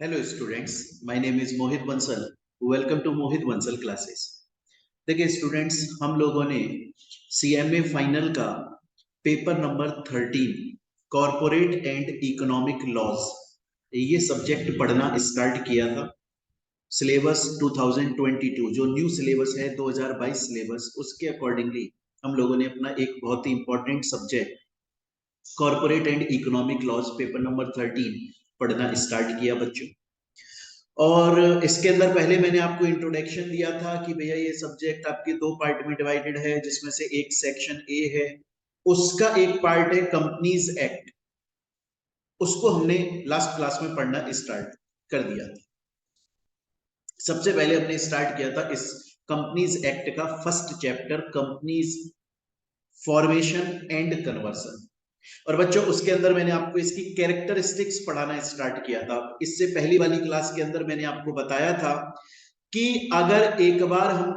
Hello students, my name is Mohit Bansal. Welcome to Mohit Bansal classes. देखिए students, हम लोगों ने सीएमए फाइनल का paper number 13 corporate and economic laws ये सब्जेक्ट पढ़ना स्टार्ट किया था। सिलेबस 2022 जो न्यू सिलेबस है 2022 सिलेबस, उसके अकॉर्डिंगली हम लोगों ने अपना एक बहुत ही important subject corporate and economic laws paper number 13 पढ़ना स्टार्ट किया बच्चों। और इसके अंदर पहले मैंने आपको इंट्रोडक्शन दिया था कि भैया ये सब्जेक्ट आपके दो पार्ट में डिवाइडेड है, जिसमें से एक सेक्शन ए है, उसका एक पार्ट है कंपनीज एक्ट। उसको हमने लास्ट क्लास में पढ़ना स्टार्ट कर दिया था। सबसे पहले हमने स्टार्ट किया था इस कंपनीज एक्ट का first chapter, companies formation and conversion. और बच्चों उसके अंदर मैंने आपको इसकी कैरेक्टरिस्टिक्स पढ़ाना स्टार्ट किया था। इससे पहली वाली क्लास के अंदर मैंने आपको बताया था कि अगर एक बार हम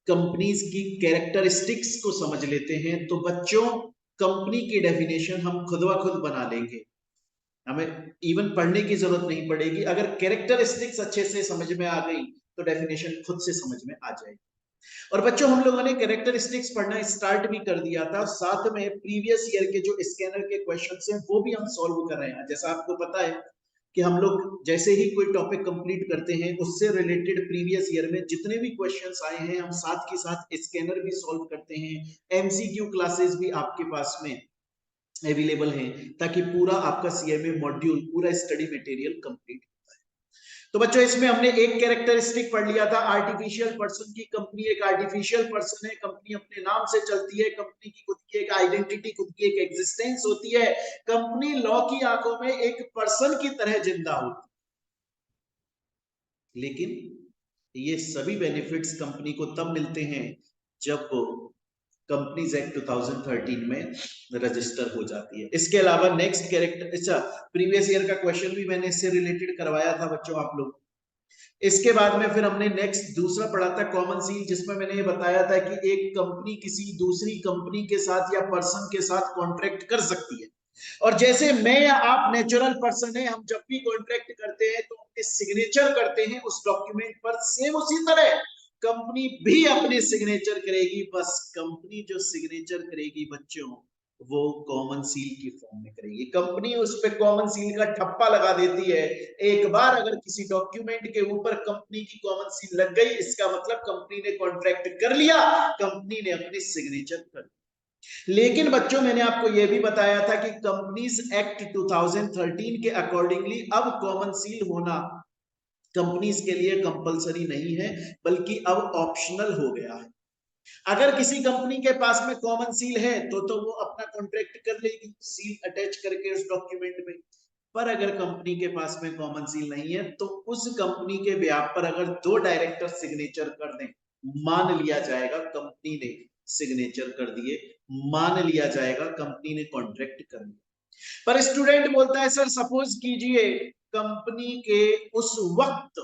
कंपनीज की कैरेक्टरिस्टिक्स को समझ लेते हैं तो बच्चों कंपनी की डेफिनेशन हम खुद ब खुद बना लेंगे, हमें इवन पढ़ने की जरूरत नहीं पड़ेगी। अगर कैरेक्टरिस्टिक्स अच्छे से समझ में आ गई तो डेफिनेशन खुद से समझ में आ जाएगी। और बच्चों हम लोगों ने कैरेक्टरिस्टिक्स पढ़ना स्टार्ट भी कर दिया था, साथ में प्रीवियस ईयर के जो स्कैनर के क्वेश्चंस हैं वो भी हम सॉल्व कर रहे हैं। जैसा आपको पता है कि हम लोग जैसे ही कोई टॉपिक कंप्लीट करते हैं उससे रिलेटेड प्रीवियस ईयर में जितने भी क्वेश्चंस आए हैं हम साथ के साथ स्कैनर भी सॉल्व करते हैं। एमसीक्यू क्लासेस भी आपके पास में अवेलेबल हैं ताकि पूरा आपका सीएमए मॉड्यूल, पूरा स्टडी मटेरियल कंप्लीट। तो बच्चों इसमें हमने एक कैरेक्टरिस्टिक पढ़ लिया था आर्टिफिशियल पर्सन की। कंपनी एक आर्टिफिशियल पर्सन है, कंपनी अपने नाम से चलती है, कंपनी की खुद की एक आइडेंटिटी, खुद की एक एग्जिस्टेंस होती है। कंपनी लॉ की आंखों में एक पर्सन की तरह जिंदा होती है, लेकिन ये सभी बेनिफिट्स कंपनी को तब मिलते हैं जब कंपनीज एक्ट 2013 में रजिस्टर हो जाती है। इसके अलावा नेक्स्ट कैरेक्टर, अच्छा प्रीवियस ईयर का क्वेश्चन भी मैंने इससे रिलेटेड करवाया था बच्चों आप लोग। इसके बाद में फिर हमने नेक्स्ट दूसरा पढ़ा था कॉमन सील, जिसमें मैंने ये बताया था कि एक कंपनी किसी दूसरी कंपनी के साथ या पर्सन के साथ कॉन्ट्रैक्ट कर सकती है। और जैसे मैं या आप नेचुरल पर्सन है, हम जब भी कॉन्ट्रैक्ट करते हैं तो अपने सिग्नेचर करते हैं उस डॉक्यूमेंट पर, सेम उसी तरह कंपनी भी अपने सिग्नेचर करेगी। बस कंपनी जो सिग्नेचर करेगी बच्चों वो कॉमन सील की फॉर्म में करेगी। कंपनी उस पे कॉमन सील का ठप्पा लगा देती है। एक बार अगर किसी डॉक्यूमेंट के ऊपर कंपनी की कॉमन सील लग गई, इसका मतलब कंपनी ने कॉन्ट्रैक्ट कर लिया, कंपनी ने अपनी सिग्नेचर कर ली। लेकिन बच्चों मैंने आपको यह भी बताया था कि कंपनीज एक्ट 2013 के अकॉर्डिंगली अब कॉमन सील होना कंपनीज के लिए कंपलसरी नहीं है, बल्कि अब ऑप्शनल हो गया है। अगर किसी कंपनी के पास में कॉमन सील है तो वो अपना कॉन्ट्रैक्ट कर लेगी सील अटैच करके उस डॉक्यूमेंट में। पर अगर कंपनी के पास में कॉमन सील नहीं है तो उस कंपनी के ब्याह पर अगर दो डायरेक्टर सिग्नेचर कर दें, मान लिया जाएगा कंपनी ने सिग्नेचर कर दिए, मान लिया जाएगा कंपनी ने कॉन्ट्रैक्ट कर लिया। पर स्टूडेंट बोलता है सर सपोज कीजिए कंपनी के उस वक्त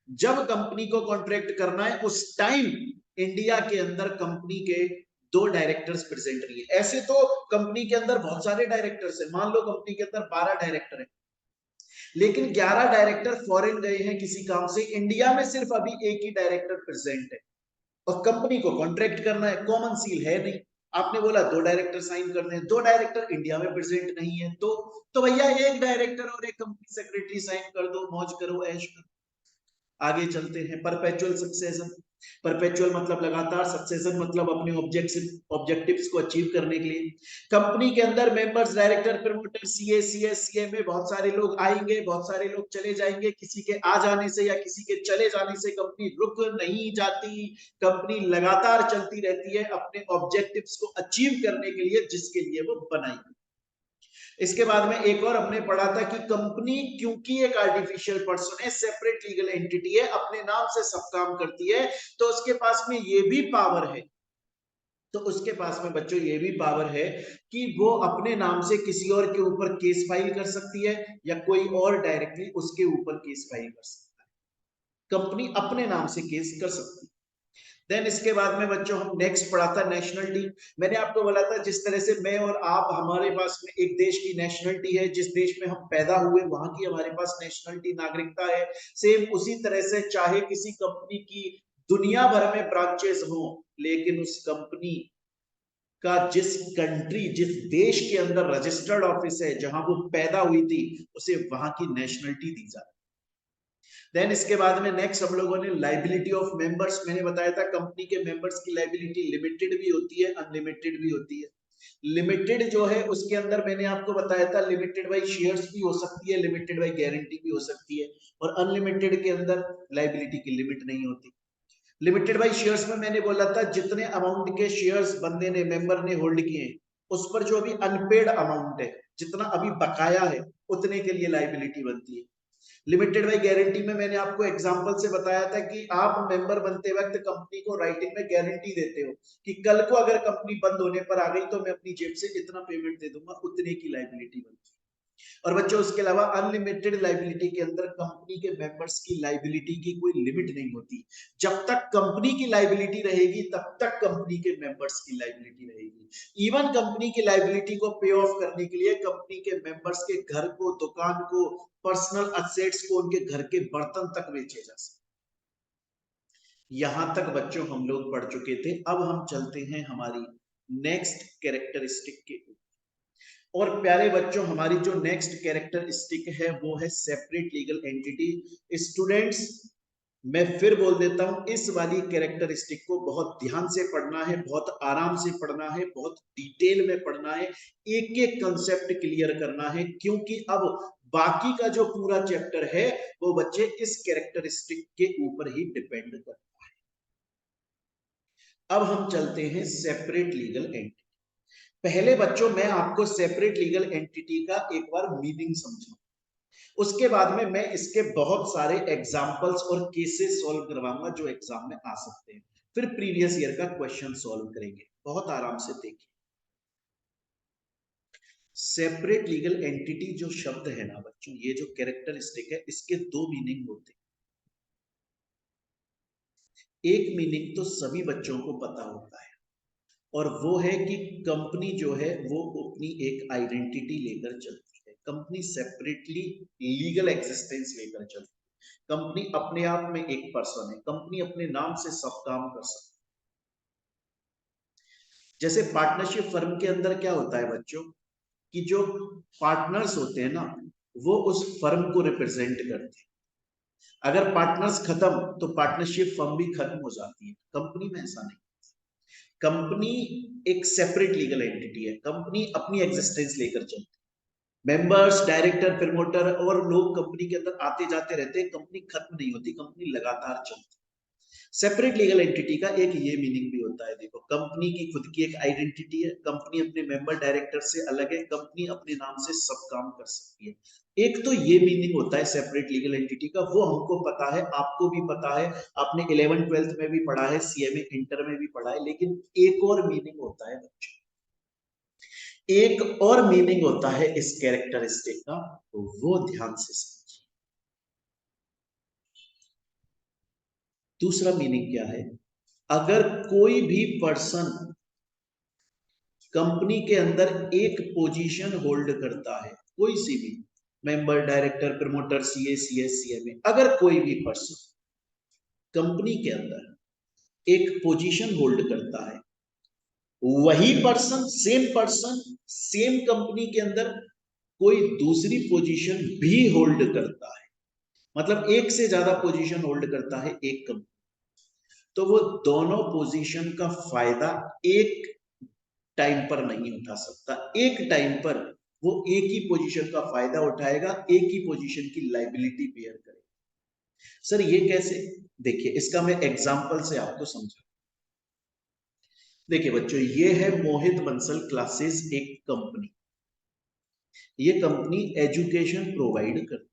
जब कंपनी को कॉन्ट्रैक्ट करना है उस टाइम इंडिया के अंदर कंपनी के दो डायरेक्टर्स प्रेजेंट नहीं है। ऐसे तो कंपनी के अंदर बहुत सारे डायरेक्टर्स हैं, मान लो कंपनी के अंदर 12 डायरेक्टर हैं, लेकिन 11 डायरेक्टर फॉरेन गए हैं किसी काम से, इंडिया में सिर्फ अभी एक ही डायरेक्टर प्रेजेंट है और कंपनी को कॉन्ट्रैक्ट करना है, कॉमन सील है नहीं। आपने बोला दो डायरेक्टर साइन कर दें, दो डायरेक्टर इंडिया में प्रेजेंट नहीं है तो भैया एक डायरेक्टर और एक कंपनी सेक्रेटरी साइन कर दो, मौज करो, ऐश करो। आगे चलते हैं, परपेचुअल सक्सेशन। परपेचुअल मतलब लगातार, सक्सेशन मतलब अपने ऑब्जेक्टिव्स को अचीव करने के लिए। कंपनी के अंदर members, director, promoter, CA, CS, CMA, बहुत सारे लोग आएंगे, बहुत सारे लोग चले जाएंगे। किसी के आ जाने से या किसी के चले जाने से कंपनी रुक नहीं जाती, कंपनी लगातार चलती रहती है अपने ऑब्जेक्टिव्स को अचीव करने के लिए जिसके लिए वो बनाई। इसके बाद में एक और हमने पढ़ा था कि कंपनी क्योंकि एक आर्टिफिशियल पर्सन है, सेपरेट लीगल एंटिटी है, अपने नाम से सब काम करती है, तो उसके पास में ये भी पावर है, तो उसके पास में बच्चों ये भी पावर है कि वो अपने नाम से किसी और के ऊपर केस फाइल कर सकती है या कोई और डायरेक्टली उसके ऊपर केस फाइल कर सकता है। कंपनी अपने नाम से केस कर सकती है। देन इसके बाद में बच्चों हम नेक्स्ट पढ़ा था नेशनलिटी। मैंने आपको बोला था जिस तरह से मैं और आप, हमारे पास में एक देश की नेशनलिटी है, जिस देश में हम पैदा हुए वहां की हमारे पास नेशनलिटी नागरिकता है, सेम उसी तरह से चाहे किसी कंपनी की दुनिया भर में ब्रांचेस हो, लेकिन उस कंपनी का जिस कंट्री, जिस देश के अंदर रजिस्टर्ड ऑफिस है, जहां वो पैदा हुई थी, उसे वहां की नेशनलिटी दी जाती है। देन इसके बाद में नेक्स्ट हम लोगों ने लाइबिलिटी ऑफ मेंबर्स, मैंने बताया था कंपनी के मेंबर्स की लाइबिलिटी लिमिटेड भी होती है, अनलिमिटेड भी होती है। लिमिटेड जो है उसके अंदर मैंने आपको बताया था लिमिटेड बाय शेयर्स भी हो सकती है, लिमिटेड बाय गारंटी भी हो सकती है, और अनलिमिटेड के अंदर लाइबिलिटी की लिमिट नहीं होती। लिमिटेड बाय शेयर्स में मैंने बोला था जितने अमाउंट के शेयर्स बंदे ने, मेंबर ने होल्ड किए हैं, उस पर जो अभी अनपेड अमाउंट है, जितना अभी बकाया है, उतने के लिए लाइबिलिटी बनती है। लिमिटेड बाय गारंटी में मैंने आपको एग्जांपल से बताया था कि आप मेंबर बनते वक्त कंपनी को राइटिंग में गारंटी देते हो कि कल को अगर कंपनी बंद होने पर आ गई तो मैं अपनी जेब से इतना पेमेंट दे दूंगा, उतने की लाइबिलिटी बनती है। और बच्चों उसके अलावा अनलिमिटेड लाइबिलिटी के अंदर कंपनी के मेंबर्स की लाइबिलिटी की कोई लिमिट नहीं होती। जब तक कंपनी की लाइबिलिटी रहेगी तब तक कंपनी के मेंबर्स की लाइबिलिटी रहेगी। इवन कंपनी की लाइबिलिटी को पे ऑफ करने के लिए कंपनी के मेंबर्स के घर को, दुकान को, पर्सनल असेट्स को, उनके घर के बर्तन तक बेचे जा सकते। यहां तक बच्चों हम लोग पढ़ चुके थे। अब हम चलते हैं हमारी नेक्स्ट कैरेक्टरिस्टिक के। और प्यारे बच्चों हमारी जो नेक्स्ट कैरेक्टरिस्टिक है वो है सेपरेट लीगल एंटिटी। स्टूडेंट्स मैं फिर बोल देता हूं, इस वाली कैरेक्टरिस्टिक को बहुत ध्यान से पढ़ना है, बहुत आराम से पढ़ना है, बहुत डिटेल में पढ़ना है, एक एक कंसेप्ट क्लियर करना है, क्योंकि अब बाकी का जो पूरा चैप्टर है वो बच्चे इस कैरेक्टरिस्टिक के ऊपर ही डिपेंड करता है। अब हम चलते हैं सेपरेट लीगल एंटिटी। पहले बच्चों मैं आपको सेपरेट लीगल एंटिटी का एक बार मीनिंग समझाऊं, उसके बाद में मैं इसके बहुत सारे एग्जांपल्स और केसेस सॉल्व करवाऊंगा जो एग्जाम में आ सकते हैं, फिर प्रीवियस ईयर का क्वेश्चन सॉल्व करेंगे। बहुत आराम से देखिए, सेपरेट लीगल एंटिटी जो शब्द है ना बच्चों, ये जो कैरेक्टरिस्टिक है, इसके दो मीनिंग होते हैं। एक मीनिंग तो सभी बच्चों को पता होता है, और वो है कि कंपनी जो है वो अपनी एक आइडेंटिटी लेकर चलती है। कंपनी सेपरेटली लीगल एग्जिस्टेंस लेकर चलती है। कंपनी अपने आप में एक पर्सन है, कंपनी अपने नाम से सब काम कर सकती है। जैसे पार्टनरशिप फर्म के अंदर क्या होता है बच्चों, कि जो पार्टनर्स होते हैं ना, वो उस फर्म को रिप्रेजेंट करते हैं। अगर पार्टनर्स खत्म तो पार्टनरशिप फर्म भी खत्म हो जाती है। कंपनी में ऐसा नहीं। कंपनी एक सेपरेट लीगल एंटिटी है, कंपनी अपनी एग्जिस्टेंस लेकर चलती है। मेंबर्स, डायरेक्टर, प्रमोटर और लोग कंपनी के अंदर आते जाते रहते हैं, कंपनी खत्म नहीं होती, कंपनी लगातार चलती है। सेपरेट लीगल एंटिटी का एक ये मीनिंग भी होता है, देखो कंपनी की खुद की एक आइडेंटिटी है, कंपनी अपने मेंबर डायरेक्टर से अलग है, कंपनी अपने नाम से सब काम कर सकती है। एक तो ये मीनिंग होता है सेपरेट लीगल एंटिटी का, वो हमको पता है, आपको भी पता है, आपने 11th-12th में भी पढ़ा है, सीएमए इंटर में भी पढ़ा है। लेकिन एक और मीनिंग होता है बच्चों, एक और मीनिंग होता है इस कैरेक्टरिस्टिक का, तो वो ध्यान से समझिए। दूसरा मीनिंग क्या है, अगर कोई भी पर्सन कंपनी के अंदर एक पोजीशन होल्ड करता है, कोई सी भी, member, director, promoter, CA, CS, CMA, अगर कोई भी पर्सन कंपनी के अंदर एक पोजीशन होल्ड करता है, वही पर्सन सेम कंपनी के अंदर कोई दूसरी पोजीशन भी होल्ड करता है, मतलब एक से ज्यादा पोजीशन होल्ड करता है एक कंपनी, तो वो दोनों पोजीशन का फायदा एक टाइम पर नहीं उठा सकता। एक टाइम पर वो एक ही पोजीशन का फायदा उठाएगा, एक ही पोजीशन की लाइबिलिटी बेयर करेगा। सर ये कैसे, देखिए इसका मैं एग्जांपल से आपको समझा। देखिए बच्चों, ये है मोहित बंसल क्लासेस, एक कंपनी। ये कंपनी एजुकेशन प्रोवाइड करती है।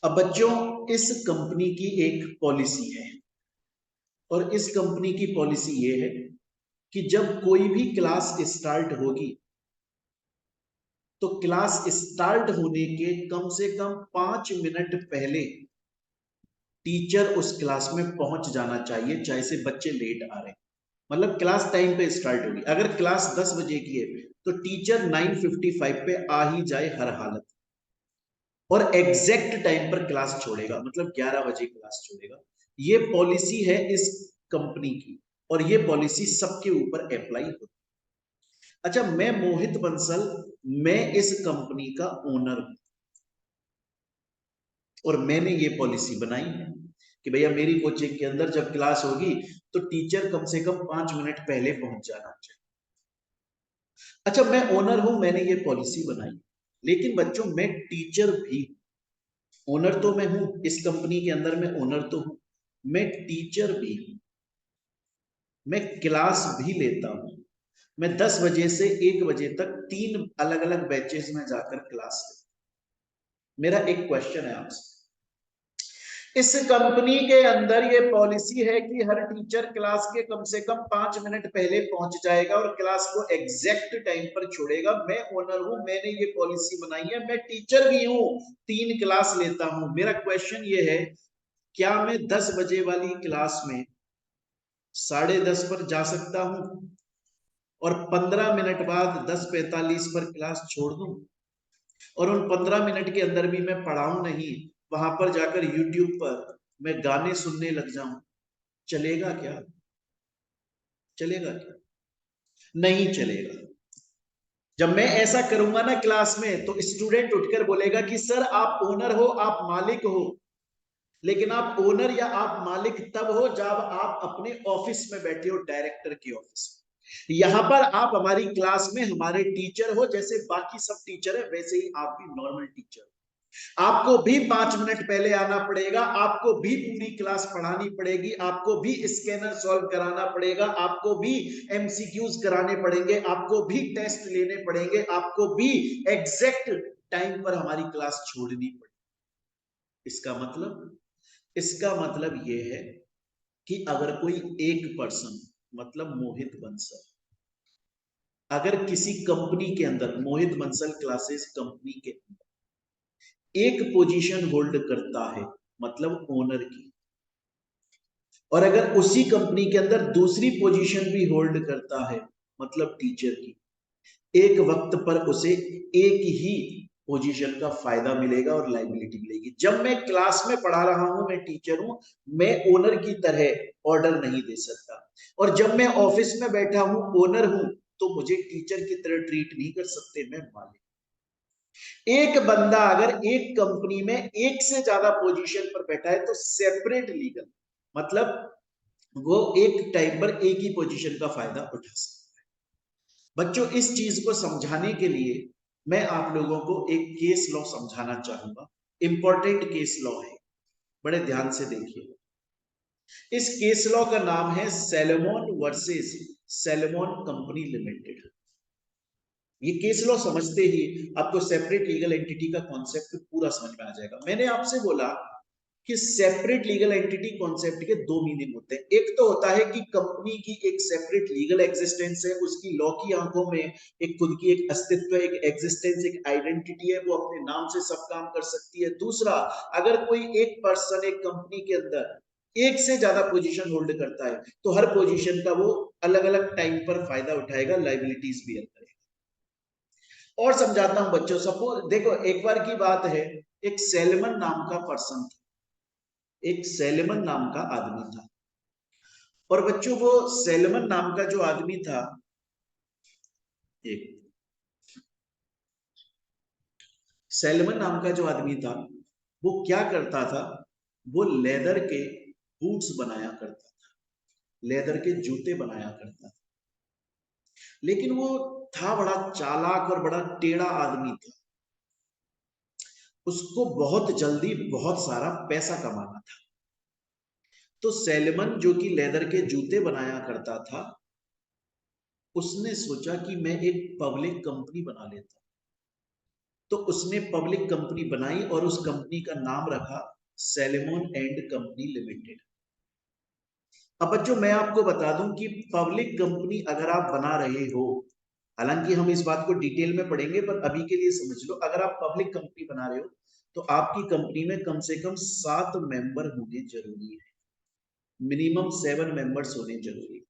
अब बच्चों, इस कंपनी की एक पॉलिसी है, और इस कंपनी की पॉलिसी ये है कि जब कोई भी क्लास स्टार्ट होगी तो क्लास स्टार्ट होने के कम से कम 5 मिनट पहले टीचर उस क्लास में पहुंच जाना चाहिए, चाहे से बच्चे लेट आ रहे हैं। मतलब क्लास टाइम पे स्टार्ट होगी। अगर क्लास 10 बजे की है तो टीचर 9:55 पे आ ही जाए हर हालत, और एग्जैक्ट टाइम पर क्लास छोड़ेगा, मतलब 11 बजे क्लास छोड़ेगा। ये पॉलिसी है इस कंपनी की, और ये पॉलिसी सबके ऊपर अप्लाई होती है। अच्छा, मैं मोहित बंसल, मैं इस कंपनी का ओनर हूं, और मैंने ये पॉलिसी बनाई है कि भैया मेरी कोचिंग के अंदर जब क्लास होगी तो टीचर कम से कम 5 मिनट पहले पहुंच जाना चाहिए। अच्छा, मैं ओनर हूं, मैंने ये पॉलिसी बनाई, लेकिन बच्चों मैं टीचर भी हूं। ओनर तो मैं हूं, इस कंपनी के अंदर मैं ओनर तो हूं, मैं टीचर भी हूं, मैं क्लास भी लेता हूं। मैं 10 बजे से 1 बजे तक 3 अलग अलग बैचेस में जाकर क्लास लेता हूं। मेरा एक क्वेश्चन है आपसे, इस कंपनी के अंदर ये पॉलिसी है कि हर टीचर क्लास के कम से कम 5 मिनट पहले पहुंच जाएगा और क्लास को एग्जैक्ट टाइम पर छोड़ेगा। मैं ओनर हूं, मैंने ये पॉलिसी बनाई है, मैं टीचर भी हूं, 3 क्लास लेता हूं। मेरा क्वेश्चन ये है, क्या मैं 10 बजे वाली क्लास में 10:30 पर जा सकता हूं और 15 मिनट बाद 10:45 पर क्लास छोड़ दूं, और उन 15 मिनट के अंदर भी मैं पढ़ाऊं नहीं, वहां पर जाकर यूट्यूब पर मैं गाने सुनने लग जाऊं? चलेगा क्या? चलेगा क्या? नहीं चलेगा। जब मैं ऐसा करूंगा ना क्लास में, तो स्टूडेंट उठकर बोलेगा कि सर आप ओनर हो, आप मालिक हो, लेकिन आप ओनर या आप मालिक तब हो जब आप अपने ऑफिस में बैठे हो, डायरेक्टर की ऑफिस में। यहां पर आप हमारी क्लास में हमारे टीचर हो, जैसे बाकी सब टीचर है वैसे ही आप भी नॉर्मल टीचर हो। आपको भी 5 मिनट पहले आना पड़ेगा, आपको भी पूरी क्लास पढ़ानी पड़ेगी, आपको भी स्कैनर सॉल्व कराना पड़ेगा, आपको भी एमसीक्यूज कराने पड़ेंगे, आपको भी टेस्ट लेने पड़ेंगे, आपको भी एग्जैक्ट टाइम पर हमारी क्लास छोड़नी पड़ेगी। इसका मतलब यह है कि अगर कोई एक पर्सन, मतलब मोहित बंसल, अगर किसी कंपनी के अंदर, मोहित बंसल क्लासेस कंपनी के अंदर एक पोजीशन होल्ड करता है, मतलब ओनर की, और अगर उसी कंपनी के अंदर दूसरी पोजीशन भी होल्ड करता है, मतलब टीचर की, एक वक्त पर उसे एक ही पोजीशन का फायदा मिलेगा और लाइबिलिटी मिलेगी। जब मैं क्लास में पढ़ा रहा हूं, मैं टीचर हूं, मैं ओनर की तरह ऑर्डर नहीं दे सकता, और जब मैं ऑफिस में बैठा हूं, ओनर हूं, तो मुझे टीचर की तरह ट्रीट नहीं कर सकते, मैं मालिक। एक बंदा अगर एक कंपनी में एक से ज्यादा पोजीशन पर बैठा है तो सेपरेट लीगल, मतलब वो एक टाइम पर एक ही पोजीशन का फायदा उठा सकता है। बच्चों, इस चीज को समझाने के लिए मैं आप लोगों को एक केस लॉ समझाना चाहूंगा। इंपॉर्टेंट केस लॉ है, बड़े ध्यान से देखिए। इस केस लॉ का नाम है salmon versus salmon company limited. ये केस लॉ समझते ही आपको सेपरेट लीगल एंटिटी का कॉन्सेप्ट पूरा समझ में आ जाएगा। मैंने आपसे बोला कि सेपरेट लीगल एंटिटी कॉन्सेप्ट के 2 मीनिंग होते हैं। एक तो होता है कि कंपनी की एक सेपरेट लीगल एग्जिस्टेंस है, उसकी लॉ की आंखों में एक खुद की एक अस्तित्व, एक एग्जिस्टेंस, एक आइडेंटिटी है, वो अपने नाम से सब काम कर सकती है। दूसरा, अगर कोई एक पर्सन एक कंपनी के अंदर एक से ज्यादा पोजीशन होल्ड करता है, तो हर पोजीशन का वो अलग अलग टाइम पर फायदा उठाएगा, लाइबिलिटीज भी करेगा। और समझाता हूं बच्चों, सपोज देखो, एक बार की बात है, एक सैलमन नाम का पर्सन था, एक सैलमन नाम का आदमी था। और बच्चों, वो सैलमन नाम का जो आदमी था, एक सैलमन नाम का जो आदमी था, वो क्या करता था, वो लेदर के बूट्स बनाया करता था, लेदर के जूते बनाया करता था। लेकिन वो था बड़ा चालाक और बड़ा टेढ़ा आदमी था। उसको बहुत जल्दी बहुत सारा पैसा कमाना था। तो सैलमन, जो कि लेदर के जूते बनाया करता था, उसने सोचा कि मैं एक पब्लिक कंपनी बना लेता हूं। तो उसने पब्लिक कंपनी बनाई और उस कंपनी का नाम रखा सैलमन एंड कंपनी लिमिटेड। अब बच्चों, मैं आपको बता दूं कि पब्लिक कंपनी अगर आप बना रहे हो, हालांकि हम इस बात को डिटेल में पढ़ेंगे, पर अभी के लिए समझ लो, अगर आप पब्लिक कंपनी बना रहे हो तो आपकी कंपनी में कम से कम 7 मेंबर होने जरूरी है, मिनिमम 7 मेंबर्स होने जरूरी है।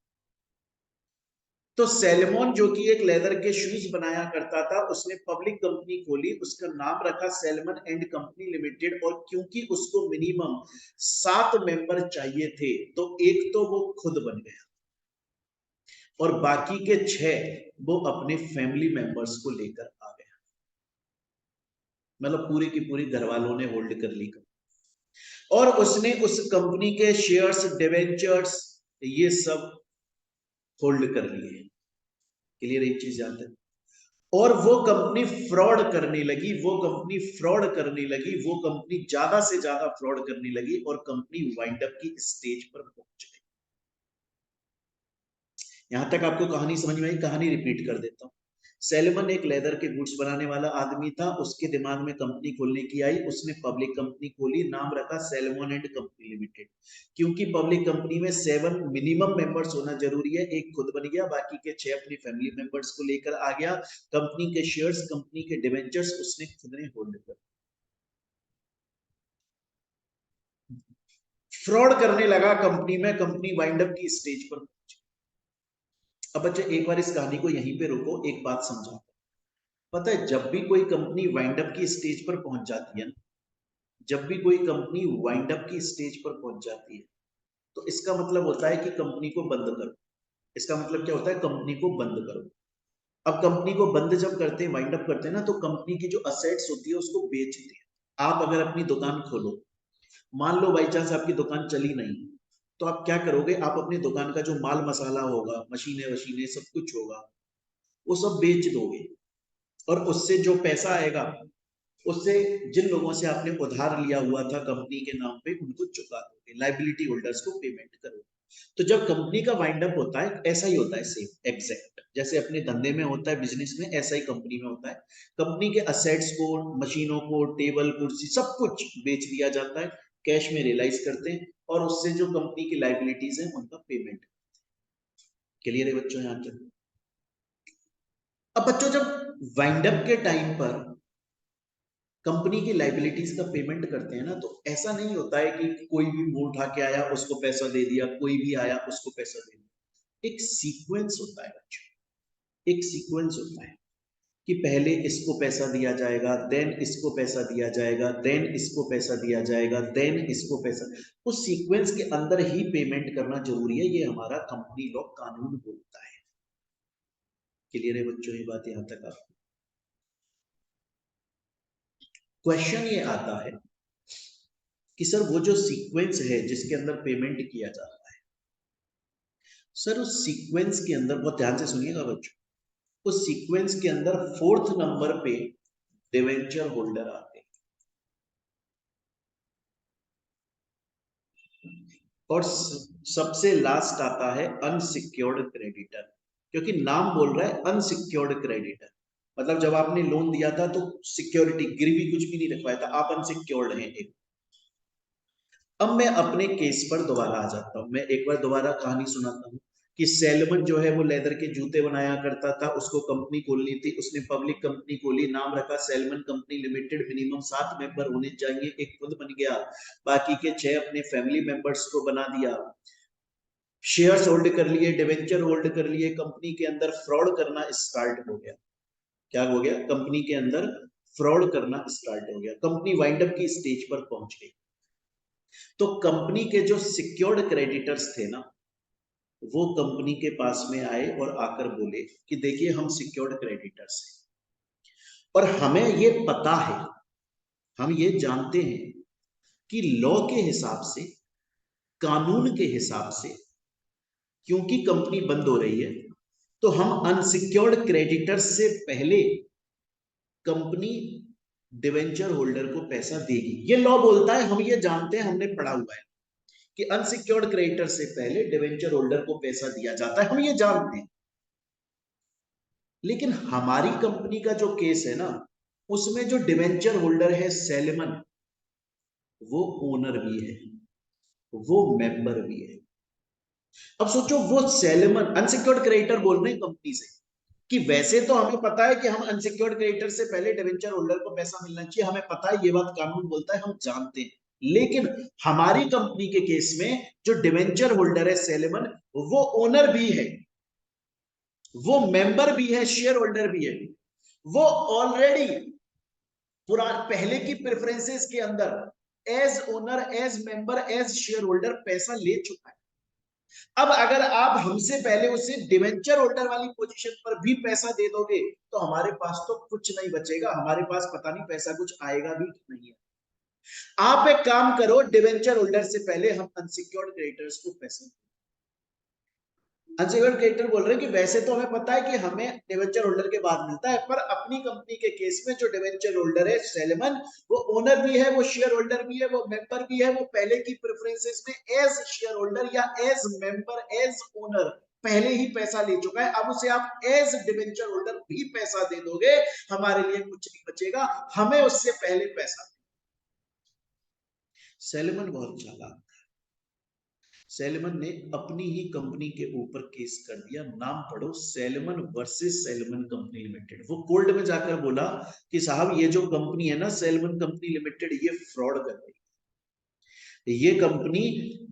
तो सेलेमोन जो कि एक लेदर के शूज बनाया करता था, उसने पब्लिक कंपनी खोली, उसका नाम रखा सेलमन एंड कंपनी लिमिटेड। और क्योंकि उसको मिनिमम 7 मेंबर चाहिए थे, तो एक तो वो खुद बन गया और बाकी के 6 वो अपने फैमिली मेंबर्स को लेकर आ गया। मतलब पूरी की पूरी घर वालों ने होल्ड कर ली और उसने उस कंपनी के शेयर्स, डिवेंचर्स, ये सब होल्ड कर लिए। क्लियर, एक चीज याद है। और वो कंपनी फ्रॉड करने लगी, वो कंपनी फ्रॉड करने लगी, वो कंपनी ज्यादा से ज्यादा फ्रॉड करने लगी और कंपनी वाइंड अप की स्टेज पर पहुंच गई। यहां तक आपको कहानी समझ में आई? कहानी रिपीट कर देता हूं। सेलेमन एक लेदर के गुड्स बनाने वाला आदमी था, उसके दिमाग में कंपनी खोलने की आई, उसने पब्लिक कंपनी खोली, नाम रखा सेलेमन एंड कंपनी लिमिटेड। क्योंकि पब्लिक कंपनी में 7 मिनिमम मेंबर्स होना जरूरी है, एक खुद बन गया, बाकी के 6 अपनी फैमिली मेंबर्स को लेकर आ गया। कंपनी के शेयर्स, कंपनी के डिवेंचर्स उसने खुद ने होल्ड कर, फ्रॉड करने लगा कंपनी में, कंपनी वाइंड अप की स्टेज पर। अब बच्चे एक बार इस कहानी को यहीं पे रोको, एक बात समझो। पता है, जब भी कोई कंपनी वाइंड अप की स्टेज पर पहुंच जाती है ना, जब भी कोई कंपनी वाइंड अप की स्टेज पर पहुंच जाती है, तो इसका मतलब होता है कि कंपनी को बंद करो। इसका मतलब क्या होता है? कंपनी को बंद करो। अब कंपनी को बंद जब करते हैं, वाइंड अप करते हैं ना, तो कंपनी की जो असेट्स होती है उसको बेचते हैं। आप अगर अपनी दुकान खोलो, मान लो बाई चांस आपकी दुकान चली नहीं, तो आप क्या करोगे? आप अपनी दुकान का जो माल मसाला होगा, मशीनें वशीनें सब कुछ होगा, वो सब बेच दोगे। और उससे जो पैसा आएगा, उससे जिन लोगों से आपने उधार लिया हुआ था कंपनी के नाम पे, उनको चुका दोगे, लाइबिलिटी होल्डर्स को पेमेंट करोगे। तो जब कंपनी का वाइंड अप होता है, ऐसा ही होता है, सेम एग्जैक्ट जैसे अपने धंधे में होता है, बिजनेस में, ऐसा ही कंपनी में होता है। कंपनी के असेट्स को, मशीनों को, टेबल कुर्सी सब कुछ बेच दिया जाता है, कैश में रियलाइज करते हैं और उससे जो कंपनी की लाइबिलिटीज है उनका पेमेंट। क्लियर है बच्चों यहाँ तक? अब बच्चों, जब वाइंड अप के टाइम पर कंपनी की लाइबिलिटीज का पेमेंट करते हैं ना, तो ऐसा नहीं होता है कि कोई भी मुंह उठा के आया उसको पैसा दे दिया, कोई भी आया उसको पैसा दे दिया। एक सीक्वेंस होता है बच्चों, एक सीक्वेंस होता है कि पहले इसको पैसा दिया जाएगा, देन इसको पैसा दिया जाएगा, देन इसको पैसा दिया जाएगा, देन इसको पैसा। उस सीक्वेंस के अंदर ही पेमेंट करना जरूरी है, ये हमारा कंपनी लॉ कानून बोलता है। क्लियर है बच्चों ये बात यहां तक? आप क्वेश्चन ये आता है कि सर वो जो सीक्वेंस है जिसके अंदर पेमेंट किया जाता है, सर उस सीक्वेंस के अंदर, बहुत ध्यान से सुनिएगा बच्चों, उस सीक्वेंस के अंदर 4th नंबर पे डिवेंचर होल्डर आते हैं और सबसे लास्ट आता है अनसिक्योर्ड क्रेडिटर। क्योंकि नाम बोल रहा है अनसिक्योर्ड क्रेडिटर, मतलब जब आपने लोन दिया था तो सिक्योरिटी गिरवी कुछ भी नहीं रखवाया था, आप अनसिक्योर्ड हैं एक। अब मैं अपने केस पर दोबारा आ जाता हूं, मैं एक बार दोबारा कहानी सुनाता हूं कि सेलमन जो है वो लेदर के जूते बनाया करता था, उसको कंपनी खोलनी थी, उसने पब्लिक कंपनी खोली, नाम रखा salmon company limited, minimum 7 member होने चाहिए, एक खुद बन गया, बाकी के 6 अपने फैमिली मेंबर्स को बना दिया, शेयर्स होल्ड कर लिए, डिवेंचर होल्ड कर लिए, कंपनी के अंदर फ्रॉड करना स्टार्ट हो गया। क्या हो गया? कंपनी के अंदर फ्रॉड करना स्टार्ट हो गया, कंपनी वाइंड अप की स्टेज पर पहुंच गई। तो कंपनी के जो सिक्योर्ड क्रेडिटर्स थे ना, वो कंपनी के पास में आए और आकर बोले कि देखिए हम सिक्योर्ड क्रेडिटर्स हैं और हमें ये पता है, हम ये जानते हैं कि लॉ के हिसाब से, कानून के हिसाब से, क्योंकि कंपनी बंद हो रही है, तो हम अनसिक्योर्ड क्रेडिटर्स से पहले कंपनी डिवेंचर होल्डर को पैसा देगी। ये लॉ बोलता है, हम ये जानते हैं, हमने पढ़ा हुआ है कि अनसिक्योर्ड क्रेडिटर से पहले डिवेंचर होल्डर को पैसा दिया जाता है, हम ये जानते हैं। लेकिन हमारी कंपनी का जो केस है ना, उसमें जो डिवेंचर होल्डर है सेलेमन, वो ओनर भी है, वो मेंबर भी है। अब सोचो, वो सेलेमन अनसिक्योर्ड क्रेडिटर बोल रहे हैं कंपनी से, कि वैसे तो हमें पता है कि हम अनसिक्योर्ड क्रेडिटर से पहले डिवेंचर होल्डर को पैसा मिलना चाहिए, हमें पता है, ये बात कानून बोलता है, हम जानते हैं। लेकिन हमारी कंपनी के केस में जो डिवेंचर होल्डर है सेलेमन, वो ओनर भी है, वो मेंबर भी है, शेयर होल्डर भी है, वो ऑलरेडी पहले की प्रेफरेंसेस के अंदर as owner, as member, as shareholder पैसा ले चुका है। अब अगर आप हमसे पहले उसे डिवेंचर होल्डर वाली पोजीशन पर भी पैसा दे दोगे तो हमारे पास तो कुछ नहीं बचेगा, हमारे पास पता नहीं पैसा कुछ आएगा भी नहीं है। आप एक काम करो, डिवेंचर होल्डर से पहले हम अनसिक्योर्ड क्रेडिटर्स को पैसा, अनसिक्योर्ड क्रेडिटर बोल रहे हैं कि वैसे तो हमें पता है कि हमें डिवेंचर होल्डर के बाद मिलता है, पर अपनी कंपनी के केस में जो डिवेंचर होल्डर है सेलेमन, वो ओनर भी है, वो शेयर होल्डर भी है, वो मेंबर भी है, वो पहले की प्रेफरेंसेस में एज शेयर होल्डर या एज मेंबर, एज ओनर पहले ही पैसा ले चुका है। अब उसे आप एज डिवेंचर होल्डर भी पैसा दे दोगे, हमारे लिए कुछ नहीं बचेगा, हमें उससे पहले पैसा। सेलेमन बहुत चालाक, सेलेमन ने अपनी ही कंपनी के ऊपर केस कर दिया, नाम पढ़ो, Salomon versus Salomon company limited. वो कोर्ट में जाकर बोला कि साहब ये जो कंपनी है ना सेलेमन कंपनी लिमिटेड, ये फ्रॉड कर रही है, ये कंपनी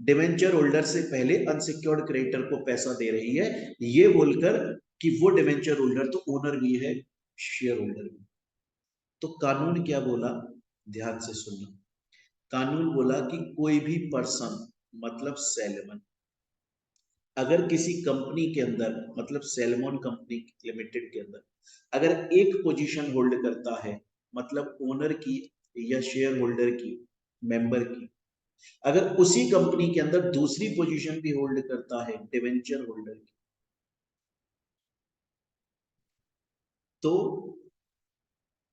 डिवेंचर होल्डर से पहले अनसिक्योर्ड क्रेडिटर को पैसा दे रही है, ये बोलकर कि वो डिवेंचर होल्डर तो ओनर भी है, शेयर होल्डर भी। तो कानून क्या बोला, ध्यान से सुनना। कानून बोला कि कोई भी पर्सन, मतलब सेलेमन, अगर किसी कंपनी के अंदर, मतलब सेलेमन कंपनी लिमिटेड के अंदर अगर एक पोजीशन होल्ड करता है, मतलब ओनर की या शेयर होल्डर की, मेंबर की, अगर उसी कंपनी के अंदर दूसरी पोजीशन भी होल्ड करता है डिवेंचर होल्डर की, तो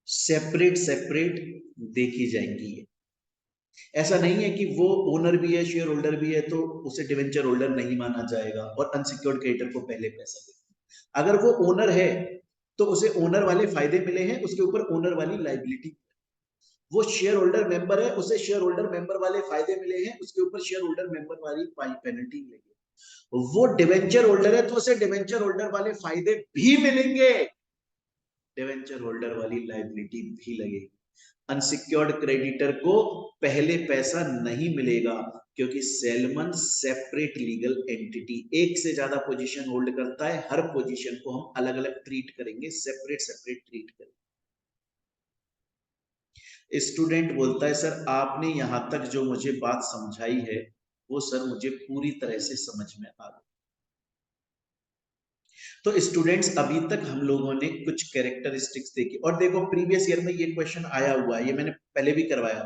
सेपरेट सेपरेट देखी जाएंगी। ऐसा नहीं है कि वो ओनर भी है, शेयर होल्डर भी है, तो उसे डिवेंचर होल्डर नहीं माना जाएगा और अनसिक्योर्ड क्रेडिटर को पहले पैसा देगा। अगर वो ओनर है तो उसे ओनर वाले फायदे मिले हैं, उसके ऊपर ओनर वाली लाइबिलिटी। वो शेयर होल्डर मेंबर है, उसे शेयर होल्डर मेंबर वाले फायदे मिले हैं, उसके ऊपर शेयर होल्डर मेंबर वाली पेनल्टी मिलेगी। वो डिवेंचर होल्डर है तो उसे डिवेंचर होल्डर वाले फायदे भी मिलेंगे, डिवेंचर होल्डर वाली लाइबिलिटी भी लगेगी। अनसिक्योर्ड क्रेडिटर को पहले पैसा नहीं मिलेगा, क्योंकि सेलमन सेपरेट लीगल एंटिटी, एक से ज्यादा पोजीशन होल्ड करता है, हर पोजीशन को हम अलग अलग ट्रीट करेंगे, सेपरेट सेपरेट ट्रीट करेंगे। स्टूडेंट बोलता है सर आपने यहां तक जो मुझे बात समझाई है वो सर मुझे पूरी तरह से समझ में आ गई। तो स्टूडेंट्स अभी तक हम लोगों ने कुछ कैरेक्टरिस्टिक्स देखी, और देखो प्रीवियस ईयर में ये क्वेश्चन आया हुआ है, ये मैंने पहले भी करवाया।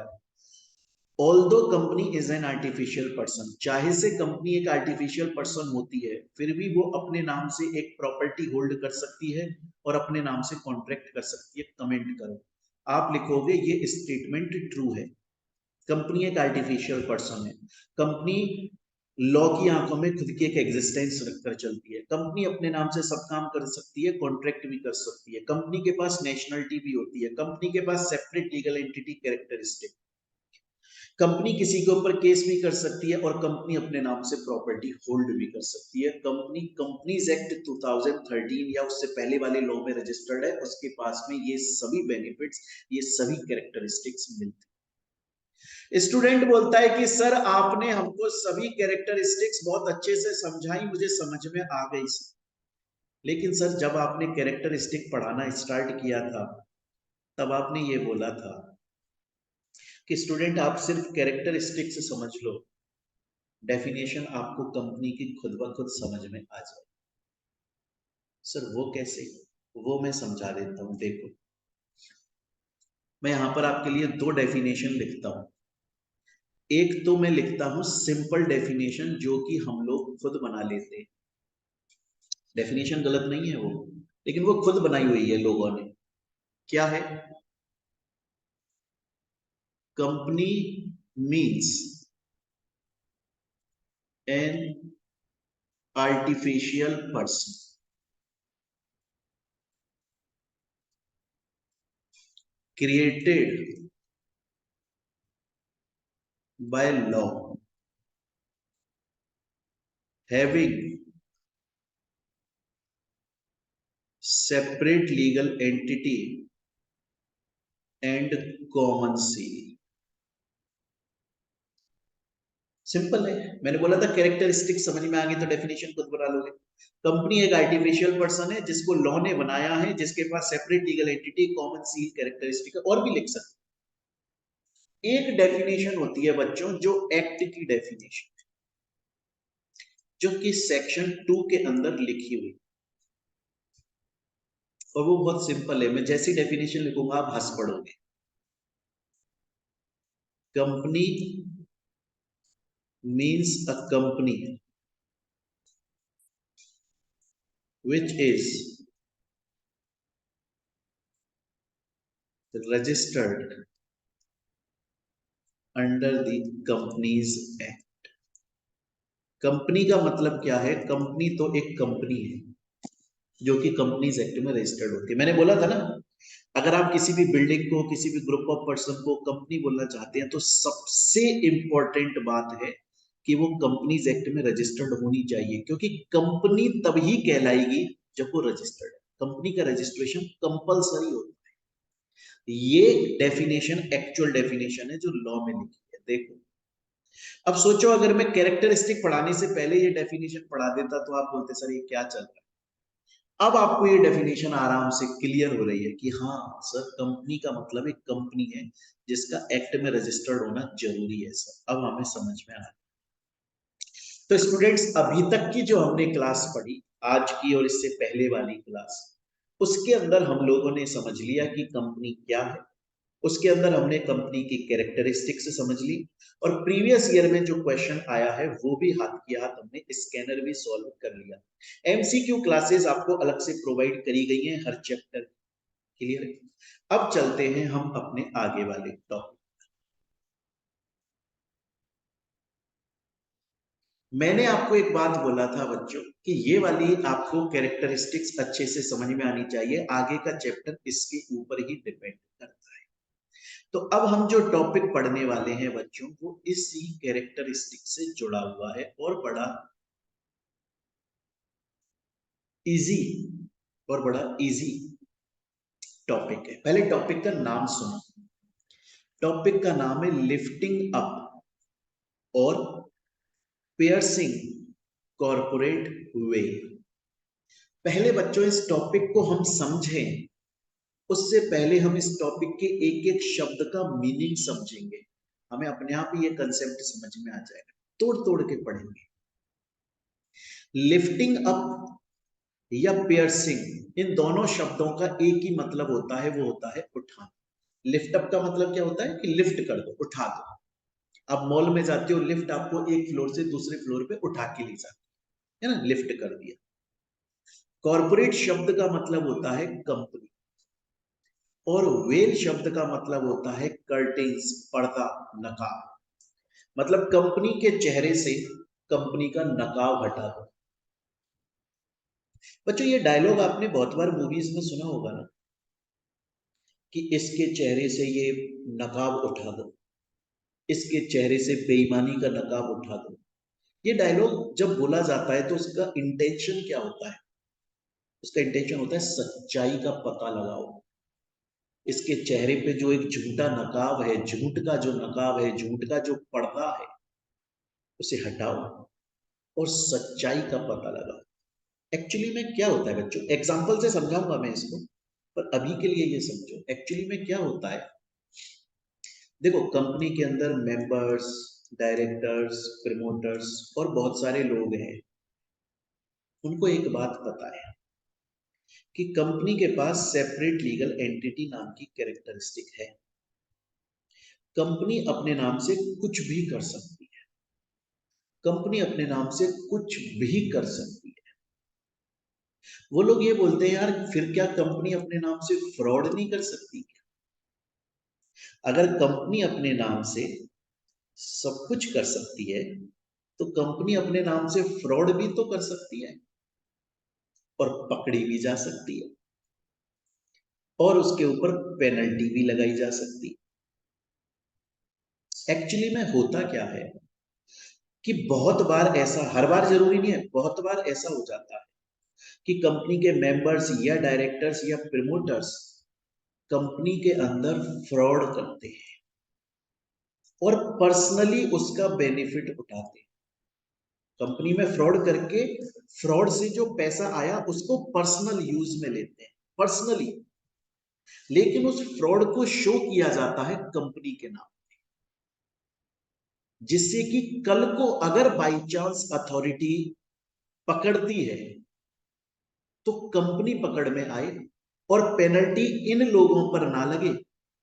Although company is an artificial person, चाहे से कंपनी एक आर्टिफिशियल पर्सन होती है, फिर भी वो अपने नाम से एक प्रॉपर्टी होल्ड कर सकती है और अपने नाम से कॉन्ट्रैक्ट कर सकती है। कमेंट करो, आप लिखोगे ये स्टेटमेंट ट्रू है। कंपनी एक आर्टिफिशियल पर्सन है, कंपनी लॉ की आंखों में खुद की एक एग्जिस्टेंस रखकर चलती है, कंपनी अपने नाम से सब काम कर सकती है, कॉन्ट्रैक्ट भी कर सकती है, कंपनी के पास नेशनलिटी भी होती है, कंपनी के पास separate legal entity characteristic, company किसी के ऊपर केस भी कर सकती है और कंपनी अपने नाम से प्रॉपर्टी होल्ड भी कर सकती है। कंपनी कंपनीज एक्ट 2013 या उससे पहले वाले लॉ में रजिस्टर्ड है, उसके पास में ये सभी बेनिफिट्स, ये सभी कैरेक्टरिस्टिक्स मिलती है। स्टूडेंट बोलता है कि सर आपने हमको सभी कैरेक्टरिस्टिक्स बहुत अच्छे से समझाई, मुझे समझ में आ गई सर, लेकिन सर जब आपने कैरेक्टरिस्टिक पढ़ाना स्टार्ट किया था तब आपने ये बोला था कि स्टूडेंट आप सिर्फ कैरेक्टरिस्टिक्स समझ लो, डेफिनेशन आपको कंपनी की खुद ब खुद समझ में आ जाए। सर वो कैसे, वो मैं समझा देता हूं। देखो मैं यहां पर आपके लिए दो डेफिनेशन लिखता हूं। एक तो मैं लिखता हूं सिंपल डेफिनेशन जो कि हम लोग खुद बना लेते हैं, डेफिनेशन गलत नहीं है वो, लेकिन वो खुद बनाई हुई है लोगों ने। क्या है, company means an artificial person created by law having separate legal entity and common seal. Simple है, मैंने बोला था कैरेक्टरिस्टिक समझ में आ गई तो डेफिनेशन खुद बना लोगे। कंपनी एक आर्टिफिशियल पर्सन है जिसको लॉ ने बनाया है, जिसके पास separate legal entity, common seal, characteristic है, और भी लिख सकते। एक डेफिनेशन होती है बच्चों जो एक्ट की डेफिनेशन, जो कि सेक्शन 2 के अंदर लिखी हुई, और वो बहुत सिंपल है। मैं जैसी डेफिनेशन लिखूंगा आप हंस पड़ोगे। Company means a company which is registered under the Companies Act। Company का मतलब क्या है? कंपनी तो एक कंपनी है जो कि कंपनीज एक्ट में रजिस्टर्ड होती है। मैंने बोला था ना, अगर आप किसी भी बिल्डिंग को, किसी भी ग्रुप ऑफ पर्सन को कंपनी बोलना चाहते हैं तो सबसे इंपॉर्टेंट बात है कि वो कंपनीज एक्ट में रजिस्टर्ड होनी चाहिए, क्योंकि कंपनी तभी कहलाएगी जब वो रजिस्टर्ड है। कंपनी का रजिस्ट्रेशन कंपलसरी होता है। ये डेफिनेशन एक्चुअल डेफिनेशन है जो लॉ में लिखी है। देखो, अब सोचो अगर मैं कैरेक्टरिस्टिक पढ़ाने से पहले ये डेफिनेशन पढ़ा देता तो आप बोलते सर ये क्या चल रहा है। अब आपको ये डेफिनेशन आराम से क्लियर हो रही है कि हाँ सर, कंपनी का मतलब एक कंपनी है जिसका एक्ट में रजिस्टर्ड होना जरूरी है सर। अब हमें समझ में आ रहा है। तो स्टूडेंट्स, अभी तक की जो हमने क्लास पढ़ी, आज की और इससे पहले वाली क्लास, उसके अंदर हम लोगों ने समझ लिया कि कंपनी क्या है। उसके अंदर हमने कंपनी की कैरेक्टरिस्टिक्स समझ ली, और प्रीवियस ईयर में जो क्वेश्चन आया है वो भी हाथ की हाथ हमने स्कैनर भी सॉल्व कर लिया। एमसीक्यू क्लासेस आपको अलग से प्रोवाइड करी गई हैं हर चैप्टर। क्लियर है? अब चलते हैं हम अपने आगे वाले टॉपिक। मैंने आपको एक बात बोला था बच्चों कि ये वाली आपको कैरेक्टरिस्टिक्स अच्छे से समझ में आनी चाहिए, आगे का चैप्टर इसके ऊपर ही डिपेंड करता है। तो अब हम जो टॉपिक पढ़ने वाले हैं बच्चों, वो इसी कैरेक्टरिस्टिक से जुड़ा हुआ है और बड़ा इजी टॉपिक है। पहले टॉपिक का नाम सुनो। टॉपिक का नाम है लिफ्टिंग अप और पियर्सिंग कॉर्पोरेट वे। पहले बच्चों इस टॉपिक को हम समझें, उससे पहले हम इस टॉपिक के एक एक शब्द का मीनिंग समझेंगे। हमें अपने आप ही ये कंसेप्ट समझ में आ जाएगा, तोड़ तोड़ के पढ़ेंगे। लिफ्टिंग अप या पियर्सिंग, इन दोनों शब्दों का एक ही मतलब होता है, वो होता है उठाना। लिफ्ट अप का मतलब क्या होता है कि लिफ्ट कर दो, उठा दो। आप मॉल में जाते हो, लिफ्ट आपको एक फ्लोर से दूसरे फ्लोर पे उठा के ले जाती है ना, लिफ्ट कर दिया। कॉर्पोरेट शब्द का मतलब होता है कंपनी, और वेल शब्द का मतलब होता है कर्टेन्स, पर्दा, नकाब। मतलब कंपनी के चेहरे से कंपनी का नकाब हटा दो। बच्चों ये डायलॉग आपने बहुत बार मूवीज में सुना होगा ना, कि इसके चेहरे से ये नकाब उठा दो, इसके चेहरे से बेईमानी का नकाब उठा दो। ये डायलॉग जब बोला जाता है तो उसका इंटेंशन क्या होता है? उसका इंटेंशन होता है सच्चाई का पता लगाओ। इसके चेहरे पे जो एक झूठा नकाब है, झूठ का जो नकाब है, झूठ का जो पर्दा है, उसे हटाओ और सच्चाई का पता लगाओ। एक्चुअली में क्या होता है बच्चों, एग्जाम्पल से समझाऊंगा मैं इसको, पर अभी के लिए ये समझो एक्चुअली में क्या होता है। देखो, कंपनी के अंदर मेंबर्स, डायरेक्टर्स, प्रमोटर्स और बहुत सारे लोग हैं। उनको एक बात पता है कि कंपनी के पास सेपरेट लीगल एंटिटी नाम की कैरेक्टरिस्टिक है। कंपनी अपने नाम से कुछ भी कर सकती है। कंपनी अपने नाम से कुछ भी कर सकती है। वो लोग ये बोलते हैं यार, फिर क्या कंपनी अपने नाम से फ्रॉड नहीं कर सकती? अगर कंपनी अपने नाम से सब कुछ कर सकती है तो कंपनी अपने नाम से फ्रॉड भी तो कर सकती है, और पकड़ी भी जा सकती है, और उसके ऊपर पेनल्टी भी लगाई जा सकती है। एक्चुअली में होता क्या है कि बहुत बार ऐसा, हर बार जरूरी नहीं है, बहुत बार ऐसा हो जाता है कि कंपनी के मेंबर्स या डायरेक्टर्स या प्रमोटर्स कंपनी के अंदर फ्रॉड करते हैं और पर्सनली उसका बेनिफिट उठाते हैं। कंपनी में फ्रॉड करके फ्रॉड से जो पैसा आया उसको पर्सनल यूज में लेते हैं, पर्सनली, लेकिन उस फ्रॉड को शो किया जाता है कंपनी के नाम, जिससे कि कल को अगर बाई चांस अथॉरिटी पकड़ती है तो कंपनी पकड़ में आए और पेनल्टी इन लोगों पर ना लगे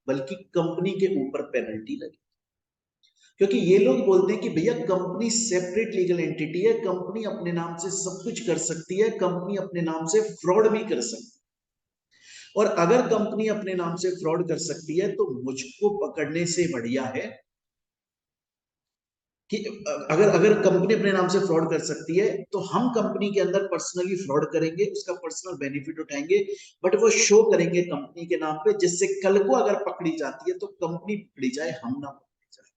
बल्कि कंपनी के ऊपर पेनल्टी लगे। क्योंकि ये लोग बोलते हैं कि भैया कंपनी सेपरेट लीगल एंटिटी है, कंपनी अपने नाम से सब कुछ कर सकती है, कंपनी अपने नाम से फ्रॉड भी कर सकती है, और अगर कंपनी अपने नाम से फ्रॉड कर सकती है तो मुझको पकड़ने से बढ़िया है कि अगर अगर कंपनी अपने नाम से फ्रॉड कर सकती है तो हम कंपनी के अंदर पर्सनली फ्रॉड करेंगे, उसका पर्सनल बेनिफिट उठाएंगे, बट वो शो करेंगे कंपनी के नाम पे, जिससे कल को अगर पकड़ी जाती है तो कंपनी पकड़ी जाए, हम ना पकड़ी जाए।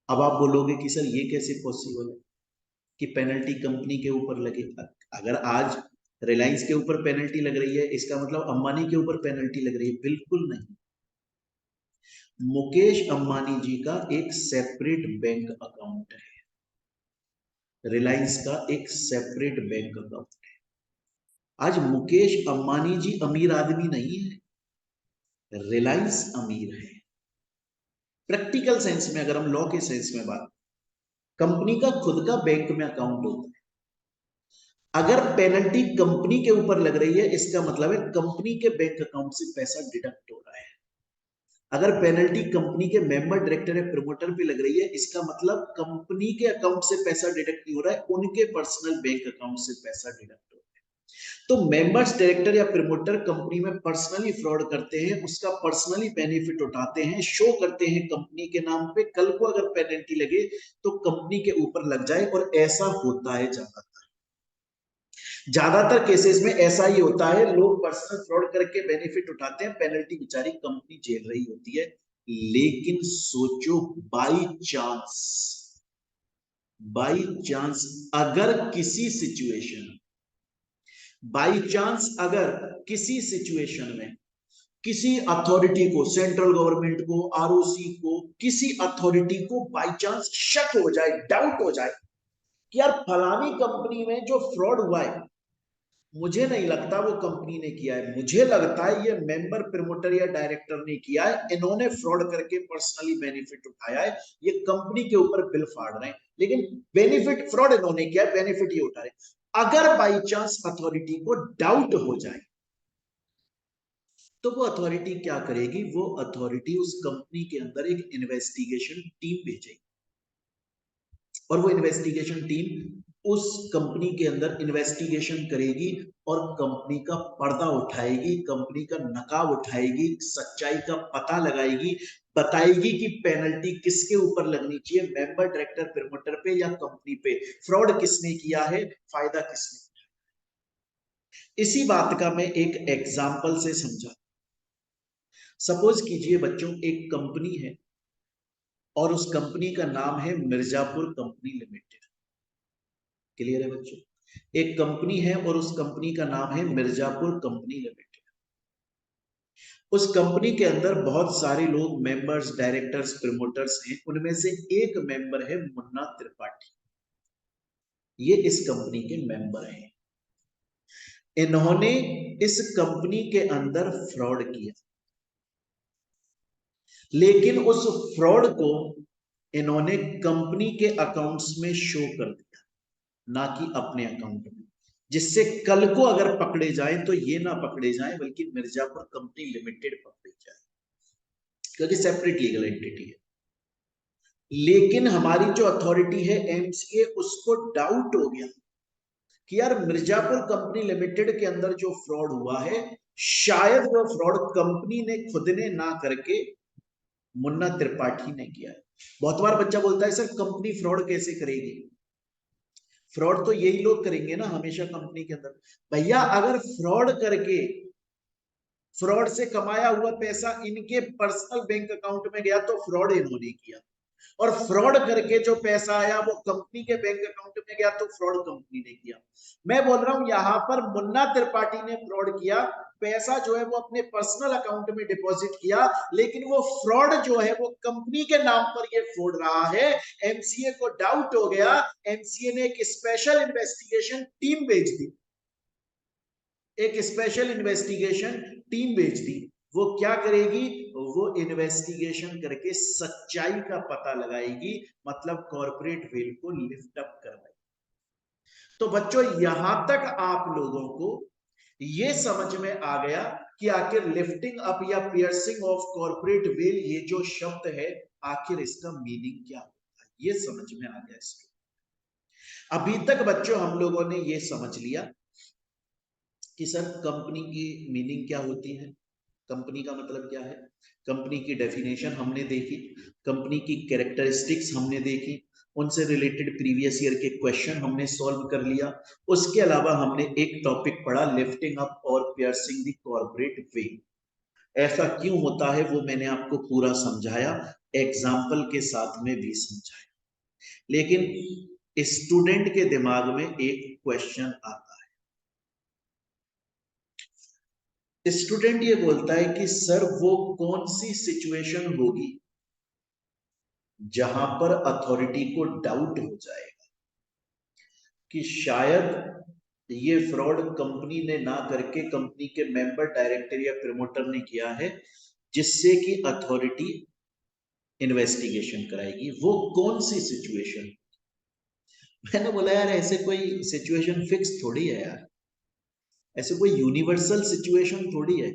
अब आप बोलोगे कि सर ये कैसे पॉसिबल है कि पेनल्टी कंपनी के ऊपर लगे? अगर आज रिलायंस के ऊपर पेनल्टी लग रही है इसका मतलब अंबानी के ऊपर पेनल्टी लग रही है? बिल्कुल नहीं। मुकेश अंबानी जी का एक सेपरेट बैंक अकाउंट है, रिलायंस का एक सेपरेट बैंक अकाउंट है। आज मुकेश अंबानी जी अमीर आदमी नहीं है, रिलायंस अमीर है। प्रैक्टिकल सेंस में, अगर हम लॉ के सेंस में बात, कंपनी का खुद का बैंक में अकाउंट होता है, अगर पेनल्टी कंपनी के ऊपर लग रही है इसका मतलब है कंपनी के बैंक अकाउंट से पैसा डिडक्ट हो रहा है। अगर पेनल्टी कंपनी के मेंबर, डायरेक्टर या प्रमोटर पे लग रही है इसका मतलब कंपनी के अकाउंट से पैसा डिडक्ट नहीं हो रहा है, उनके पर्सनल बैंक अकाउंट से पैसा डिडक्ट हो रहा है। तो मेंबर्स, डायरेक्टर या प्रमोटर कंपनी में पर्सनली फ्रॉड करते हैं, उसका पर्सनली बेनिफिट उठाते हैं, शो करते हैं कंपनी के नाम पे, कल को अगर पेनल्टी लगे तो कंपनी के ऊपर लग जाए, और ऐसा होता है ज्यादातर केसेस में ऐसा ही होता है। लोग पर्सनल फ्रॉड करके बेनिफिट उठाते हैं, पेनल्टी बेचारी कंपनी झेल रही होती है। लेकिन सोचो, बाई चांस, बाई चांस अगर किसी सिचुएशन, बाई चांस अगर किसी सिचुएशन में किसी अथॉरिटी को, सेंट्रल गवर्नमेंट को, आरओसी को, किसी अथॉरिटी को बाई चांस शक हो जाए, डाउट हो जाए कि यार फलानी कंपनी में जो फ्रॉड हुआ है, मुझे नहीं लगता वो कंपनी ने किया है, मुझे लगता है ये मेंबर, प्रमोटर या डायरेक्टर ने किया है, इन्होंने फ्रॉड करके पर्सनली बेनिफिट उठाया है, ये कंपनी के ऊपर बिल फाड़ रहे हैं, लेकिन बेनिफिट फ्रॉड इन्होंने किया है, बेनिफिट ये उठा रहे हैं। अगर बाई चांस अथॉरिटी को डाउट हो जाए तो वो अथॉरिटी क्या करेगी? वो अथॉरिटी उस कंपनी के अंदर एक इन्वेस्टिगेशन टीम भेजेगी, और वो इन्वेस्टिगेशन टीम उस कंपनी के अंदर इन्वेस्टिगेशन करेगी और कंपनी का पर्दा उठाएगी, कंपनी का नकाब उठाएगी, सच्चाई का पता लगाएगी, बताएगी कि पेनल्टी किसके ऊपर लगनी चाहिए, मेंबर, डायरेक्टर, प्रमोटर पे या कंपनी पे, फ्रॉड किसने किया है, फायदा किसने। इसी बात का मैं एक एग्जाम्पल से समझा। सपोज कीजिए बच्चों, एक कंपनी है और उस कंपनी का नाम है मिर्जापुर कंपनी लिमिटेड। क्लियर है बच्चों? एक कंपनी है और उस कंपनी का नाम है मिर्जापुर कंपनी लिमिटेड। उस कंपनी के अंदर बहुत सारे लोग, मेंबर्स, डायरेक्टर्स, प्रमोटर्स हैं, उनमें से एक मेंबर है मुन्ना त्रिपाठी। ये इस कंपनी के मेंबर हैं। इन्होंने इस कंपनी के अंदर फ्रॉड किया, लेकिन उस फ्रॉड को इन्होंने कंपनी के अकाउंट्स में शो कर दिया, ना कि अपने अकाउंट में, जिससे कल को अगर पकड़े जाए तो ये ना पकड़े जाए बल्कि मिर्जापुर कंपनी लिमिटेड पकड़ी जाए, क्योंकि सेपरेट लीगल एंटिटी है। लेकिन हमारी जो अथॉरिटी है एमसीए, उसको डाउट हो गया कि यार मिर्जापुर कंपनी लिमिटेड के अंदर जो फ्रॉड हुआ है, शायद वो फ्रॉड कंपनी ने खुद ने ना करके मुन्ना त्रिपाठी ने किया है। बहुत बार बच्चा बोलता है सर कंपनी फ्रॉड कैसे करेगी? फ्रॉड तो यही लोग करेंगे ना हमेशा कंपनी के अंदर। भैया अगर फ्रॉड करके, फ्रॉड से कमाया हुआ पैसा इनके पर्सनल बैंक अकाउंट में गया तो फ्रॉड इन्होंने किया, और फ्रॉड करके जो पैसा आया वो कंपनी के बैंक अकाउंट में गया, तो फ्रॉड कंपनी ने किया। मैं बोल रहा हूं यहां पर मुन्ना त्रिपाठी ने फ्रॉड किया, पैसा जो है वो अपने पर्सनल अकाउंट में डिपॉजिट किया, लेकिन वो फ्रॉड जो है वो कंपनी के नाम पर ये फ्रॉड रहा है। एमसीए को डाउट हो गया, एमसीए ने एक स्पेशल इन्वेस्टिगेशन टीम भेज दी, एक स्पेशल इन्वेस्टिगेशन टीम भेज दी। वो क्या करेगी, वो इन्वेस्टिगेशन करके सच्चाई का पता लगाएगी, मतलब कॉर्पोरेट वेल को लिफ्ट अप करवाएगी। तो बच्चों यहां तक आप लोगों को ये समझ में आ गया कि आखिर लिफ्टिंग अप या पियर्सिंग ऑफ कॉर्पोरेट वेल ये जो शब्द है आखिर इसका मीनिंग क्या होता है, ये समझ में आ गया इसको। अभी तक बच्चों हम लोगों ने ये समझ लिया कि सर कंपनी की मीनिंग क्या होती है, कंपनी का मतलब क्या है, कंपनी की डेफिनेशन हमने देखी, कंपनी की कैरेक्टरिस्टिक्स हमने देखी, उनसे रिलेटेड प्रीवियस ईयर के क्वेश्चन हमने सॉल्व कर लिया। उसके अलावा हमने एक टॉपिक पढ़ा, लिफ्टिंग अप और पियर्सिंग द कॉर्पोरेट वे। ऐसा क्यों होता है वो मैंने आपको पूरा समझाया, एग्जाम्पल के साथ में भी समझाया। लेकिन स्टूडेंट के दिमाग में एक क्वेश्चन आता है, स्टूडेंट ये बोलता है कि सर वो कौन सी सिचुएशन होगी जहां पर अथॉरिटी को डाउट हो जाएगा कि शायद ये फ्रॉड कंपनी ने ना करके कंपनी के मेंबर, डायरेक्टर या प्रमोटर ने किया है, जिससे कि अथॉरिटी इन्वेस्टिगेशन कराएगी। वो कौन सी सिचुएशन? मैंने बोला यार ऐसे कोई सिचुएशन फिक्स थोड़ी है यार, ऐसे कोई यूनिवर्सल सिचुएशन थोड़ी है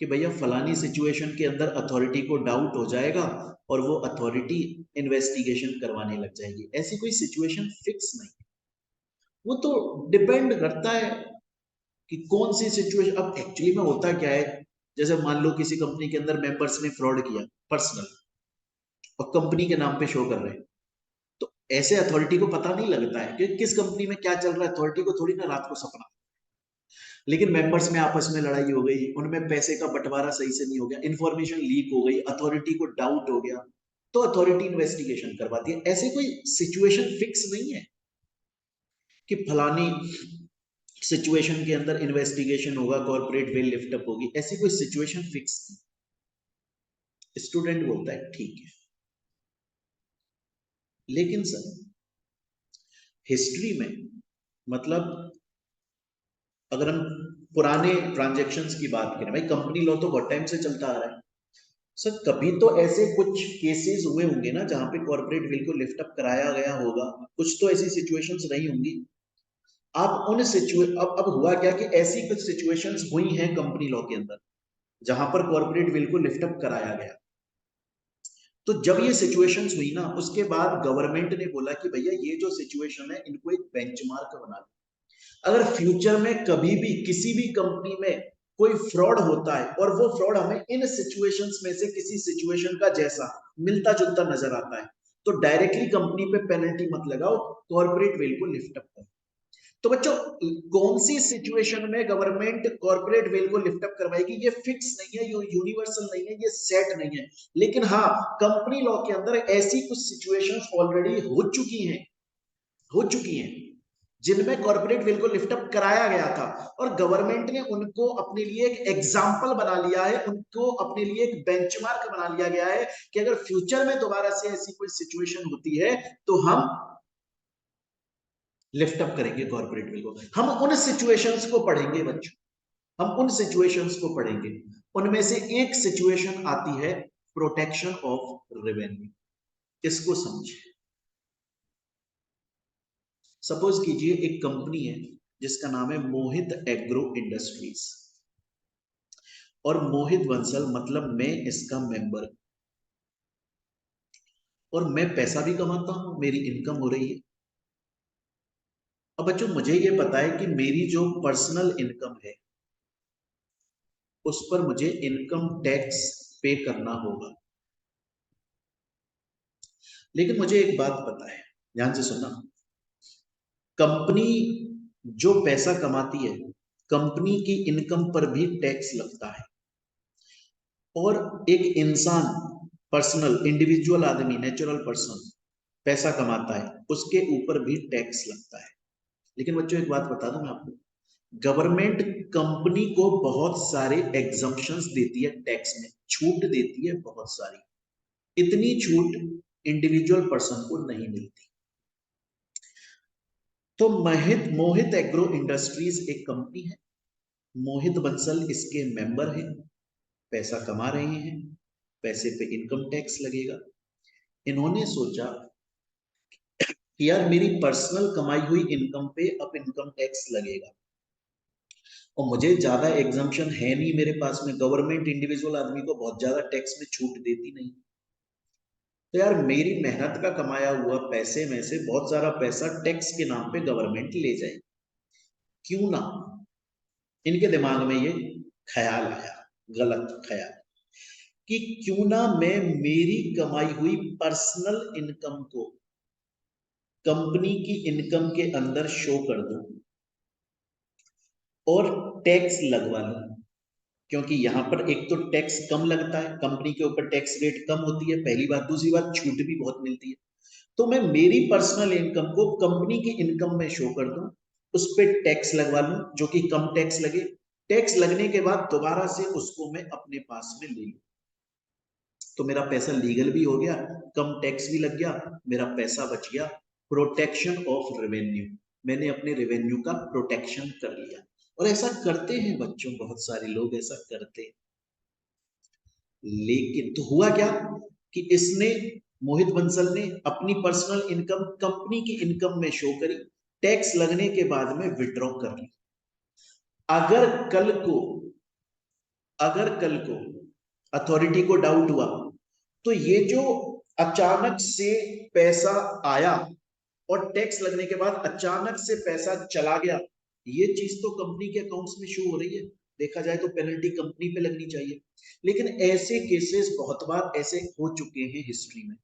कि भैया फलानी सिचुएशन के अंदर अथॉरिटी को डाउट हो जाएगा और वो अथॉरिटी इन्वेस्टिगेशन करवाने लग जाएगी। ऐसी कोई सिचुएशन फिक्स नहीं, वो तो डिपेंड करता है कि कौन सी सिचुएशन। अब एक्चुअली में होता क्या है, जैसे मान लो किसी कंपनी के अंदर मेंबर्स ने फ्रॉड किया पर्सनल और कंपनी के नाम पे शो कर रहे हैं, तो ऐसे अथॉरिटी को पता नहीं लगता है कि किस कंपनी में क्या चल रहा है, अथॉरिटी को थोड़ी ना रात को सपना। लेकिन मेंबर्स में आपस में लड़ाई हो गई, उनमें पैसे का बंटवारा सही से नहीं हो गया, इंफॉर्मेशन लीक हो गई, अथॉरिटी को डाउट हो गया, तो अथॉरिटी इन्वेस्टिगेशन करवाती है। ऐसे कोई सिचुएशन फिक्स नहीं है कि फलानी सिचुएशन के अंदर इन्वेस्टिगेशन होगा, कॉर्पोरेट वेल लिफ्ट अप होगी, ऐसी कोई सिचुएशन फिक्स नहीं। स्टूडेंट बोलता है ठीक है, लेकिन सर हिस्ट्री में, मतलब अगर हम पुराने ट्रांजैक्शंस की बात करें, भाई कंपनी लॉ तो बहुत टाइम से चलता आ रहा है सर, कभी तो ऐसे कुछ केसेस हुए होंगे ना जहां पे कॉर्पोरेट वेल को लिफ्ट अप कराया गया होगा, कुछ तो ऐसी सिचुएशंस रही होंगी। आप उन अब हुआ क्या कि ऐसी कुछ सिचुएशंस हुई हैं कंपनी लॉ के अंदर जहां पर कॉर्पोरेट वेल को लिफ्ट अप कराया गया। तो जब ये सिचुएशंस हुई ना, उसके बाद गवर्नमेंट ने बोला कि भैया ये जो सिचुएशन है इनको एक बेंचमार्क बना लो, अगर फ्यूचर में कभी भी किसी भी कंपनी में कोई फ्रॉड होता है और वो फ्रॉड हमें इन सिचुएशंस में से किसी सिचुएशन का जैसा मिलता जुलता नजर आता है, तो डायरेक्टली कंपनी पे पेनल्टी मत लगाओ, कॉर्पोरेट वेल को लिफ्ट अप करो। तो बच्चों कौन सी सिचुएशन में गवर्नमेंट कॉर्पोरेट वेल को लिफ्ट अप करवाएगी ये फिक्स नहीं है, ये यूनिवर्सल नहीं है, ये सेट नहीं है। लेकिन हाँ, कंपनी लॉ के अंदर ऐसी कुछ सिचुएशंस ऑलरेडी हो चुकी हैं जिनमें कॉर्पोरेट वेल को लिफ्ट अप कराया गया था और गवर्नमेंट ने उनको अपने लिए एक एग्जाम्पल बना लिया है, उनको अपने लिए एक बेंचमार्क बना लिया गया है कि अगर फ्यूचर में दोबारा से ऐसी कोई सिचुएशन होती है तो हम लिफ्ट अप करेंगे कॉर्पोरेट वेल को। हम उन सिचुएशंस को पढ़ेंगे बच्चों, हम उन सिचुएशंस को पढ़ेंगे। उनमें से एक सिचुएशन आती है प्रोटेक्शन ऑफ रेवेन्यू। इसको समझिए। सपोज कीजिए एक कंपनी है जिसका नाम है मोहित एग्रो इंडस्ट्रीज, और मोहित बंसल मतलब मैं इसका मेंबर, और मैं पैसा भी कमाता हूं, मेरी इनकम हो रही है। अब बच्चों मुझे ये पता है कि मेरी जो पर्सनल इनकम है उस पर मुझे इनकम टैक्स पे करना होगा। लेकिन मुझे एक बात पता है, ध्यान से सुनना, कंपनी जो पैसा कमाती है कंपनी की इनकम पर भी टैक्स लगता है, और एक इंसान पर्सनल इंडिविजुअल आदमी, नेचुरल पर्सन पैसा कमाता है, उसके ऊपर भी टैक्स लगता है। लेकिन बच्चों एक बात बता दूं मैं आपको, गवर्नमेंट कंपनी को बहुत सारे एग्जम्पशंस देती है, टैक्स में छूट देती है बहुत सारी। इतनी छूट इंडिविजुअल पर्सन को नहीं मिलती। तो मोहित एग्रो इंडस्ट्रीज एक कंपनी है, मोहित बंसल इसके मेंबर हैं, पैसा कमा रहे हैं, पैसे पे इनकम टैक्स लगेगा। इन्होंने सोचा कि यार मेरी पर्सनल कमाई हुई इनकम पे अब इनकम टैक्स लगेगा, और मुझे ज्यादा एग्जम्पशन है नहीं मेरे पास में, गवर्नमेंट इंडिविजुअल आदमी को बहुत ज्यादा टैक्स में छूट देती नहीं। तो यार मेरी मेहनत का कमाया हुआ पैसे में से बहुत सारा पैसा टैक्स के नाम पे गवर्नमेंट ले जाए, क्यों ना। इनके दिमाग में ये ख्याल आया, गलत ख्याल, कि क्यों ना मैं मेरी कमाई हुई पर्सनल इनकम को कंपनी की इनकम के अंदर शो कर दूं और टैक्स लगवा लूं। क्योंकि यहां पर एक तो टैक्स कम लगता है, कंपनी के ऊपर टैक्स रेट कम होती है, पहली बात। दूसरी बात, छूट भी बहुत मिलती है। तो मैं मेरी पर्सनल इनकम को कंपनी की इनकम में शो कर दूं, उस पर टैक्स लगवा लूं जो कि कम टैक्स लगे। टैक्स लगने के बाद दोबारा से उसको मैं अपने पास में ले लूं, तो मेरा पैसा लीगल भी हो गया, कम टैक्स भी लग गया, मेरा पैसा बच गया। प्रोटेक्शन ऑफ रेवेन्यू, मैंने अपने रेवेन्यू का प्रोटेक्शन कर लिया। और ऐसा करते हैं बच्चों, बहुत सारे लोग ऐसा करते हैं। लेकिन तो हुआ क्या कि इसने, मोहित बंसल ने अपनी पर्सनल इनकम कंपनी की इनकम में शो करी, टैक्स लगने के बाद में विड्रॉ कर ली। अगर कल को अगर कल को अथॉरिटी को डाउट हुआ, तो ये जो अचानक से पैसा आया और टैक्स लगने के बाद अचानक से पैसा चला गया, ये चीज तो कंपनी के अकाउंट्स में शो हो रही है, देखा जाए तो पेनल्टी कंपनी पे लगनी चाहिए। लेकिन ऐसे केसेस बहुत बार ऐसे हो चुके हैं हिस्ट्री में।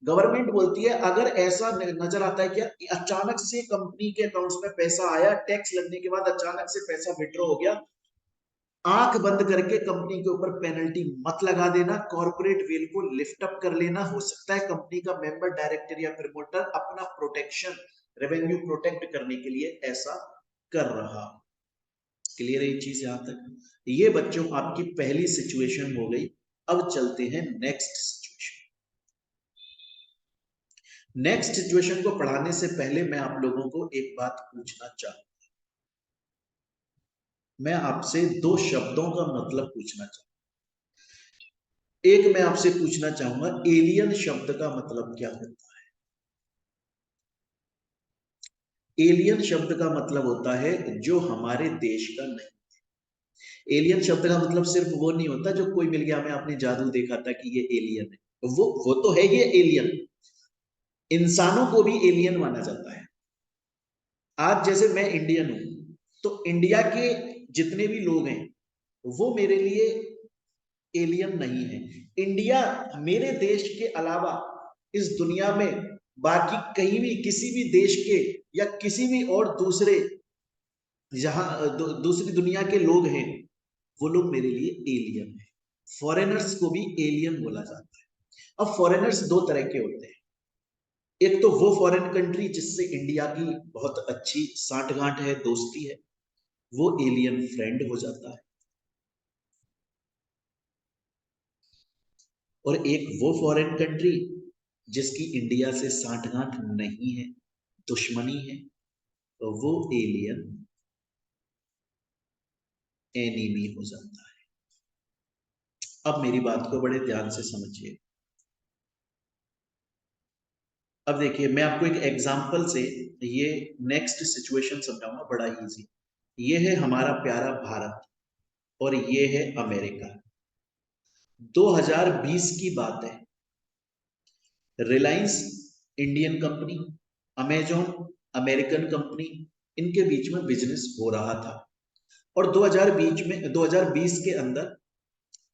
गवर्नमेंट बोलती है अगर ऐसा नजर आता है कि अचानक से कंपनी के अकाउंट्स में पैसा आया, टैक्स लगने के बाद अचानक से पैसा विड्रॉ हो गया, आंख बंद करके कंपनी के ऊपर पेनल्टी मत लगा देना, कॉर्पोरेट वेल को लिफ्ट अप कर लेना। हो सकता है कंपनी का मेंबर, डायरेक्टर या प्रमोटर अपना प्रोटेक्शन, रेवेन्यू प्रोटेक्ट करने के लिए ऐसा कर रहा। क्लियर है ये चीज यहां तक? ये बच्चों आपकी पहली सिचुएशन हो गई। अब चलते हैं नेक्स्ट सिचुएशन। नेक्स्ट सिचुएशन को पढ़ाने से पहले मैं आप लोगों को एक बात पूछना चाहूंगा। मैं आपसे दो शब्दों का मतलब पूछना चाहूंगा। एक मैं आपसे पूछना चाहूंगा, एलियन शब्द का मतलब क्या होता है? एलियन शब्द का मतलब होता है जो हमारे देश का नहीं। एलियन शब्द का मतलब सिर्फ वो नहीं होता जो कोई मिल गया, हमें आपने जादू देखा था कि ये एलियन है, वो तो है ये एलियन। इंसानों को भी एलियन माना जाता है। आज जैसे मैं इंडियन हूं, तो इंडिया के जितने भी लोग हैं वो मेरे लिए एलियन नहीं है। इंडिया मेरे देश के अलावा इस दुनिया में बाकी कहीं भी किसी भी देश के या किसी भी और दूसरे दूसरी दुनिया के लोग हैं, वो लोग मेरे लिए एलियन है। फॉरेनर्स को भी एलियन बोला जाता है। अब फॉरेनर्स दो तरह के होते हैं। एक तो वो फॉरेन कंट्री जिससे इंडिया की बहुत अच्छी सांठगांठ है, दोस्ती है, वो एलियन फ्रेंड हो जाता है। और एक वो फॉरेन कंट्री जिसकी इंडिया से सांठगांठ नहीं है, दुश्मनी है, तो वो एलियन एनिमी हो जाता है। अब मेरी बात को बड़े ध्यान से समझिए। अब देखिए मैं आपको एक एग्जांपल से ये नेक्स्ट सिचुएशन समझाऊंगा, बड़ा इजी। ये है हमारा प्यारा भारत और ये है अमेरिका। 2020 की बात है। Reliance Indian company, Amazon American company, इनके बीच में बिजनेस हो रहा था। और 2020 के अंदर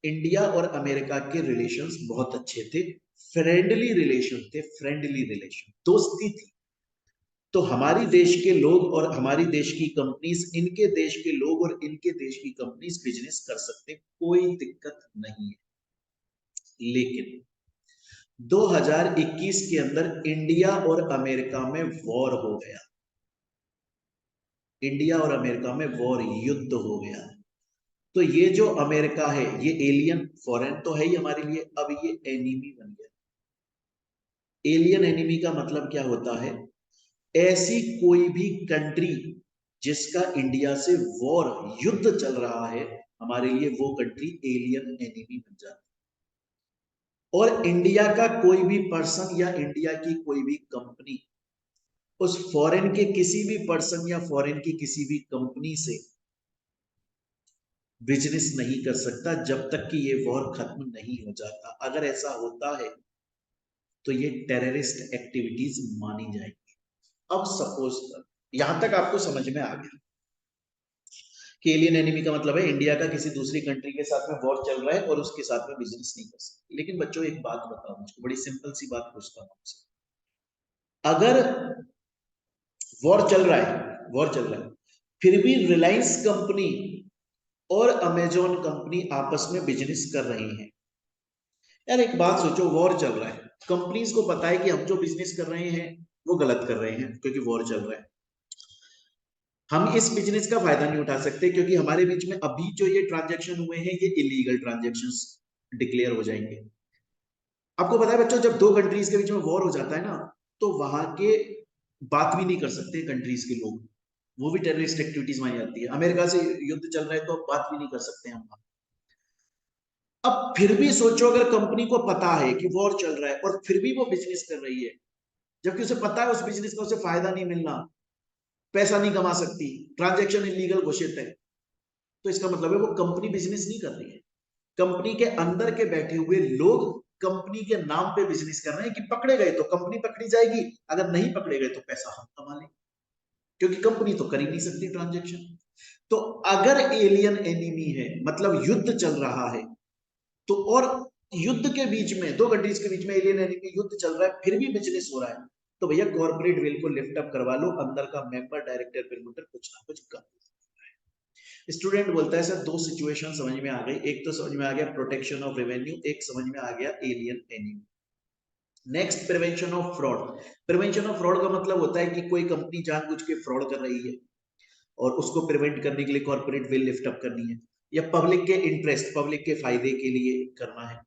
इंडिया और अमेरिका के रिलेशंस बहुत अच्छे थे, फ्रेंडली रिलेशन थे, फ्रेंडली रिलेशन, दोस्ती थी। तो हमारी देश के लोग और हमारी देश की कंपनीज, इनके देश के लोग और इनके देश की कंपनीज बिजनेस कर सकते, कोई दिक्कत नहीं है। लेकिन 2021 के अंदर इंडिया और अमेरिका में वॉर हो गया। इंडिया और अमेरिका में वॉर, युद्ध हो गया। तो ये जो अमेरिका है ये एलियन फॉरेन तो है ही हमारे लिए, अब ये एनिमी बन गया। एलियन एनिमी का मतलब क्या होता है? ऐसी कोई भी कंट्री जिसका इंडिया से वॉर, युद्ध चल रहा है, हमारे लिए वो कंट्री एलियन एनिमी बन जाती है। और इंडिया का कोई भी पर्सन या इंडिया की कोई भी कंपनी उस फॉरेन के किसी भी पर्सन या फॉरेन की किसी भी कंपनी से बिजनेस नहीं कर सकता जब तक कि ये वॉर खत्म नहीं हो जाता। अगर ऐसा होता है तो ये टेररिस्ट एक्टिविटीज मानी जाएगी। अब सपोज यहां तक आपको समझ में आ गया कि एलियन एनिमी का मतलब है इंडिया का किसी दूसरी कंट्री के साथ में वॉर चल रहा है और उसके साथ में बिजनेस नहीं कर सकते। लेकिन बच्चों एक बात बताओ मुझको, बड़ी सिंपल सी बात पूछता हूं आपसे। अगर वॉर चल रहा है, वॉर चल रहा है, फिर भी रिलायंस कंपनी और अमेजॉन कंपनी आपस में बिजनेस कर रही हैं, यार एक बात सोचो, वॉर चल रहा है, कंपनीज को पता है कि हम जो बिजनेस कर रहे हैं वो गलत कर रहे हैं क्योंकि वॉर चल रहा है। हम इस बिजनेस का फायदा नहीं उठा सकते क्योंकि हमारे बीच में अभी जो ये ट्रांजैक्शन हुए हैं ये इलीगल ट्रांजैक्शंस डिक्लेयर हो जाएंगे। आपको पता है बच्चों, जब दो कंट्रीज के बीच में वॉर हो जाता है ना, तो वहां के बात भी नहीं कर सकते कंट्रीज के लोग, वो भी टेररिस्ट एक्टिविटीज मानी जाती है। अमेरिका से युद्ध चल रहा है तो बात भी नहीं कर सकते हम। अब फिर भी सोचो, अगर कंपनी को पता है कि वॉर चल रहा है और फिर भी वो बिजनेस कर रही है, जबकि उसे पता है उस बिजनेस का उसे फायदा नहीं मिलना, पैसा नहीं कमा सकती, ट्रांजैक्शन इलीगल घोषित है, तो इसका मतलब है वो कंपनी बिजनेस नहीं कर रही है। कंपनी के अंदर के बैठे हुए लोग कंपनी के नाम पे बिजनेस कर रहे हैं कि पकड़े गए तो कंपनी पकड़ी जाएगी, अगर नहीं पकड़े गए तो पैसा हम कमा लेंगे, क्योंकि कंपनी तो कर ही नहीं सकती ट्रांजैक्शन। तो अगर एलियन एनिमी है मतलब युद्ध चल रहा है, तो और युद्ध के बीच में दो कंट्रीज के बीच में एलियन एनिमी युद्ध चल रहा है फिर भी बिजनेस हो रहा है, तो भैया कॉर्पोरेट वेल को लिफ्ट अप करवा लो, अंदर का मेंबर डायरेक्टर प्रमोटर कुछ ना कुछ कर। स्टूडेंट बोलता है सर दो सिचुएशन समझ में आ गई, एक तो समझ में आ गया प्रोटेक्शन ऑफ रेवेन्यू, एक समझ में आ गया alien enemy. Next, prevention of fraud. Prevention of fraud का मतलब होता है कि कोई कंपनी जानबूझ के फ्रॉड कर रही है और उसको प्रिवेंट करने के लिए कॉर्पोरेट विल लिफ्ट अप करनी है, या पब्लिक के इंटरेस्ट, पब्लिक के फायदे के लिए करना है,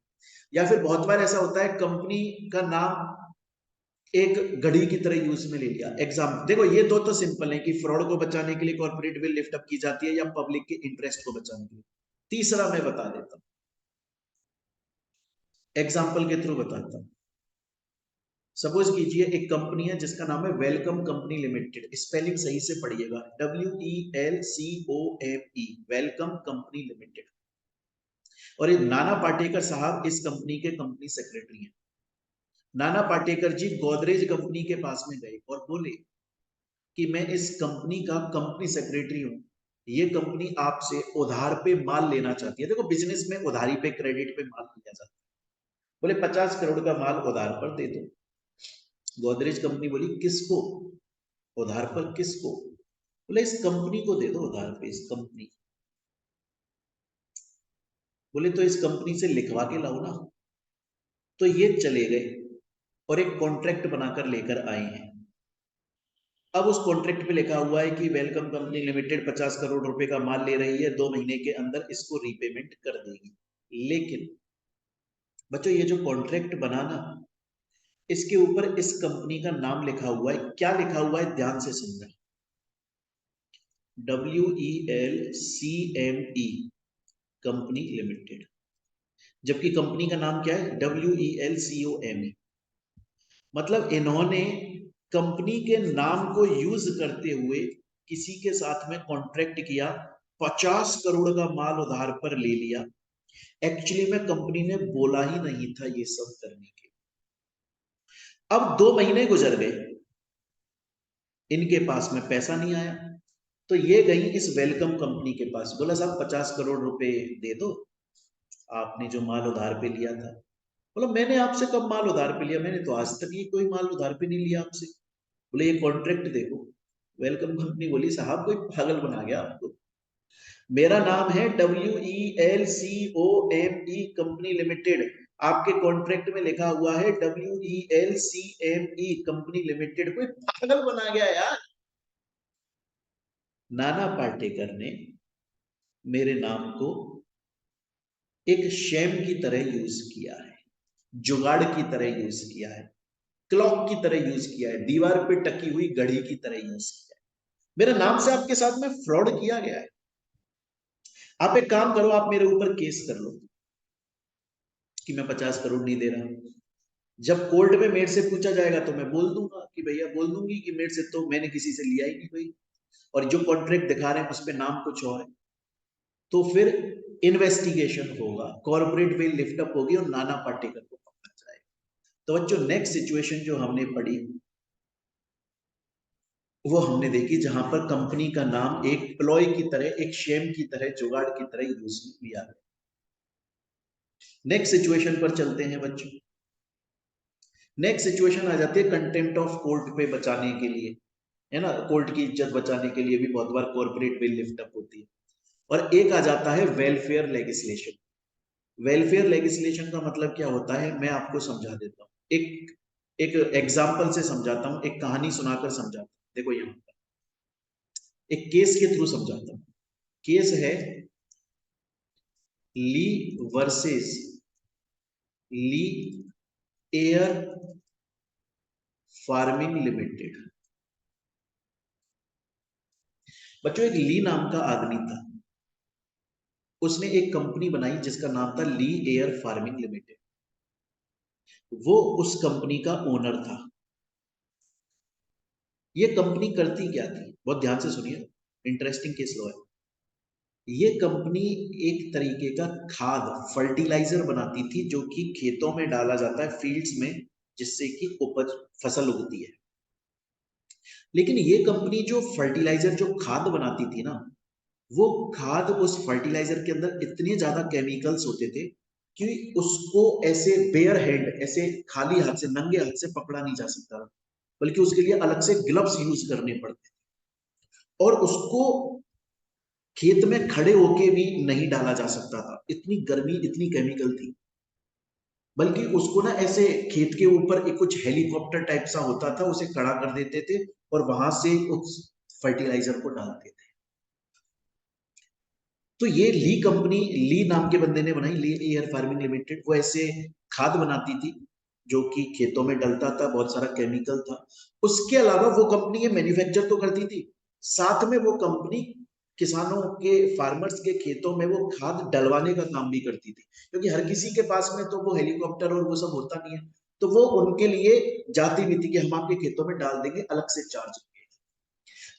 या फिर बहुत बार ऐसा होता है कंपनी का नाम एक घड़ी की तरह यूज में ले लिया। एग्जाम देखो, ये दो तो सिंपल है कि फ्रॉड को बचाने के लिए कॉर्पोरेट विल लिफ्ट अप की जाती है या पब्लिक के इंटरेस्ट को बचाने के लिए। तीसरा मैं बता देता हूं, एग्जाम्पल के थ्रू बताता हूं। सपोज कीजिए एक कंपनी है जिसका नाम है वेलकम कंपनी लिमिटेड, स्पेलिंग सही से पढ़िएगा, WELCOME, वेलकम कंपनी लिमिटेड। और ये नाना पाटेकर साहब इस कंपनी के कंपनी सेक्रेटरी हैं। नाना पाटेकर जी गोदरेज कंपनी के पास में गए और बोले कि मैं इस कंपनी का कंपनी सेक्रेटरी हूं, ये कंपनी आपसे उधार पे माल लेना चाहती है। देखो बिजनेस में उधारी पे, क्रेडिट पे माल लिया जाता है। बोले 50 करोड़ का माल उधार पर दे दो। गोदरेज कंपनी बोली किसको उधार पर, किसको? बोले इस कंपनी को दे दो उधार पे, इस कंपनी। बोले तो इस कंपनी से लिखवा के लाओ ना। तो ये चले गए और एक कॉन्ट्रैक्ट बनाकर लेकर आए हैं। अब उस कॉन्ट्रैक्ट पे लिखा हुआ है कि वेलकम कंपनी लिमिटेड 50 करोड़ रुपए का माल ले रही है, 2 महीने के अंदर इसको रीपेमेंट कर देगी। लेकिन बच्चों ये जो कॉन्ट्रैक्ट बना ना, इसके ऊपर इस कंपनी का नाम लिखा हुआ है, क्या लिखा हुआ है ध्यान से सुनना, WELCME कंपनी लिमिटेड, जबकि कंपनी का नाम क्या है, WELCOME। मतलब इन्होंने कंपनी के नाम को यूज करते हुए किसी के साथ में कॉन्ट्रैक्ट किया, 50 करोड़ का माल उधार पर ले लिया। एक्चुअली में कंपनी ने बोला ही नहीं था ये सब करने के। अब 2 महीने गुजर गए, इनके पास में पैसा नहीं आया, तो ये गई इस वेलकम कंपनी के पास, बोला साहब 50 करोड़ रुपए दे दो, आपने जो माल उधार पे लिया था। बोला मैंने आपसे कब माल उधार पे लिया, मैंने तो आज तक ये कोई माल उधार पे नहीं लिया आपसे। बोले ये कॉन्ट्रैक्ट देखो। वेलकम कंपनी बोली साहब कोई पागल बना गया आपको, मेरा नाम है WELCOME कंपनी लिमिटेड, आपके कॉन्ट्रैक्ट में लिखा हुआ है WELCME कंपनी लिमिटेड, कोई पागल बना गया यार। नाना पाटेकर ने मेरे नाम को एक शेम की तरह यूज किया है, जुगाड़ की तरह यूज किया है, क्लॉक की तरह यूज किया है, दीवार पे टकी हुई घड़ी की तरह यूज किया है। मेरे नाम से आपके साथ में फ्रॉड किया गया है। आप एक काम करो, आप मेरे ऊपर केस कर लो कि मैं 50 करोड़ नहीं दे रहा। जब कोर्ट में मेरे से पूछा जाएगा तो मैं बोल दूंगा कि भैया, बोल दूंगी कि मेरे से तो मैंने किसी से लिया ही नहीं भाई, और जो कॉन्ट्रैक्ट दिखा रहे हैं उस पे नाम कुछ और है। तो फिर इन्वेस्टिगेशन होगा, कॉर्पोरेट बिल लिफ्ट अप होगी और नाना पाटेकर को पकड़ा जाएगा। तो बच्चों, नेक्स्ट सिचुएशन जो हमने पढ़ी वो हमने देखी जहां पर कंपनी का नाम एक प्लॉय की तरह, एक शेम की तरह, जुगाड़ की तरह यूज किया गया। नेक्स्ट सिचुएशन पर चलते हैं बच्चों। नेक्स्ट सिचुएशन आ जाती है कंटेम्प्ट ऑफ कोर्ट पे बचाने के लिए, है ना, कोर्ट की इज्जत बचाने के लिए भी बहुत बार कॉर्पोरेट बिल लिफ्ट अप होती है। और एक आ जाता है वेलफेयर लेजिस्लेशन। वेलफेयर लेजिस्लेशन का मतलब क्या होता है, मैं आपको समझा देता हूँ। एक एक एग्जाम्पल से समझाता हूँ, एक कहानी सुनाकर समझाता हूँ। देखो, यहाँ पर एक केस के थ्रू समझाता हूँ। केस है ली वर्सेस ली एयर फार्मिंग लिमिटेड। बच्चों, एक ली नाम का आदमी था, उसने एक कंपनी बनाई जिसका नाम था ली एयर फार्मिंग लिमिटेड। वो उस कंपनी का ओनर था। ये कंपनी करती क्या थी, बहुत ध्यान से सुनिए, इंटरेस्टिंग केस लो है। ये कंपनी एक तरीके का खाद, फर्टिलाइजर बनाती थी जो कि खेतों में डाला जाता है, फील्ड्स में, जिससे कि उपज, फसल उगती है। लेकिन ये कंपनी जो फर्टिलाइजर, जो खाद बनाती थी ना, वो खाद, उस फर्टिलाइजर के अंदर इतने ज्यादा केमिकल्स होते थे कि उसको ऐसे बेयर हैंड, ऐसे खाली हाथ से, नंगे हाथ से पकड़ा नहीं जा सकता था, बल्कि उसके लिए अलग से ग्लव्स यूज करने पड़ते थे। और उसको खेत में खड़े होके भी नहीं डाला जा सकता था, इतनी गर्मी, इतनी केमिकल थी। बल्कि उसको ना ऐसे खेत के ऊपर एक कुछ हेलीकॉप्टर टाइप सा होता था, उसे खड़ा कर देते थे और वहां से उस फर्टिलाइजर को डालते थे। तो ये ली कंपनी, ली नाम के बंदे ने बनाई, ली एयर फार्मिंग लिमिटेड। वो ऐसे खाद बनाती थी जो कि खेतों में डलता था, बहुत सारा केमिकल था। उसके अलावा वो कंपनी ये मैन्युफैक्चर तो करती थी, साथ में वो कंपनी किसानों के, फार्मर्स के खेतों में वो खाद डलवाने का काम भी करती थी, क्योंकि हर किसी के पास में तो वो हेलीकॉप्टर और वो सब होता नहीं है। तो वो उनके लिए जाती भी थी कि हम आपके खेतों में डाल देंगे, अलग से चार्ज।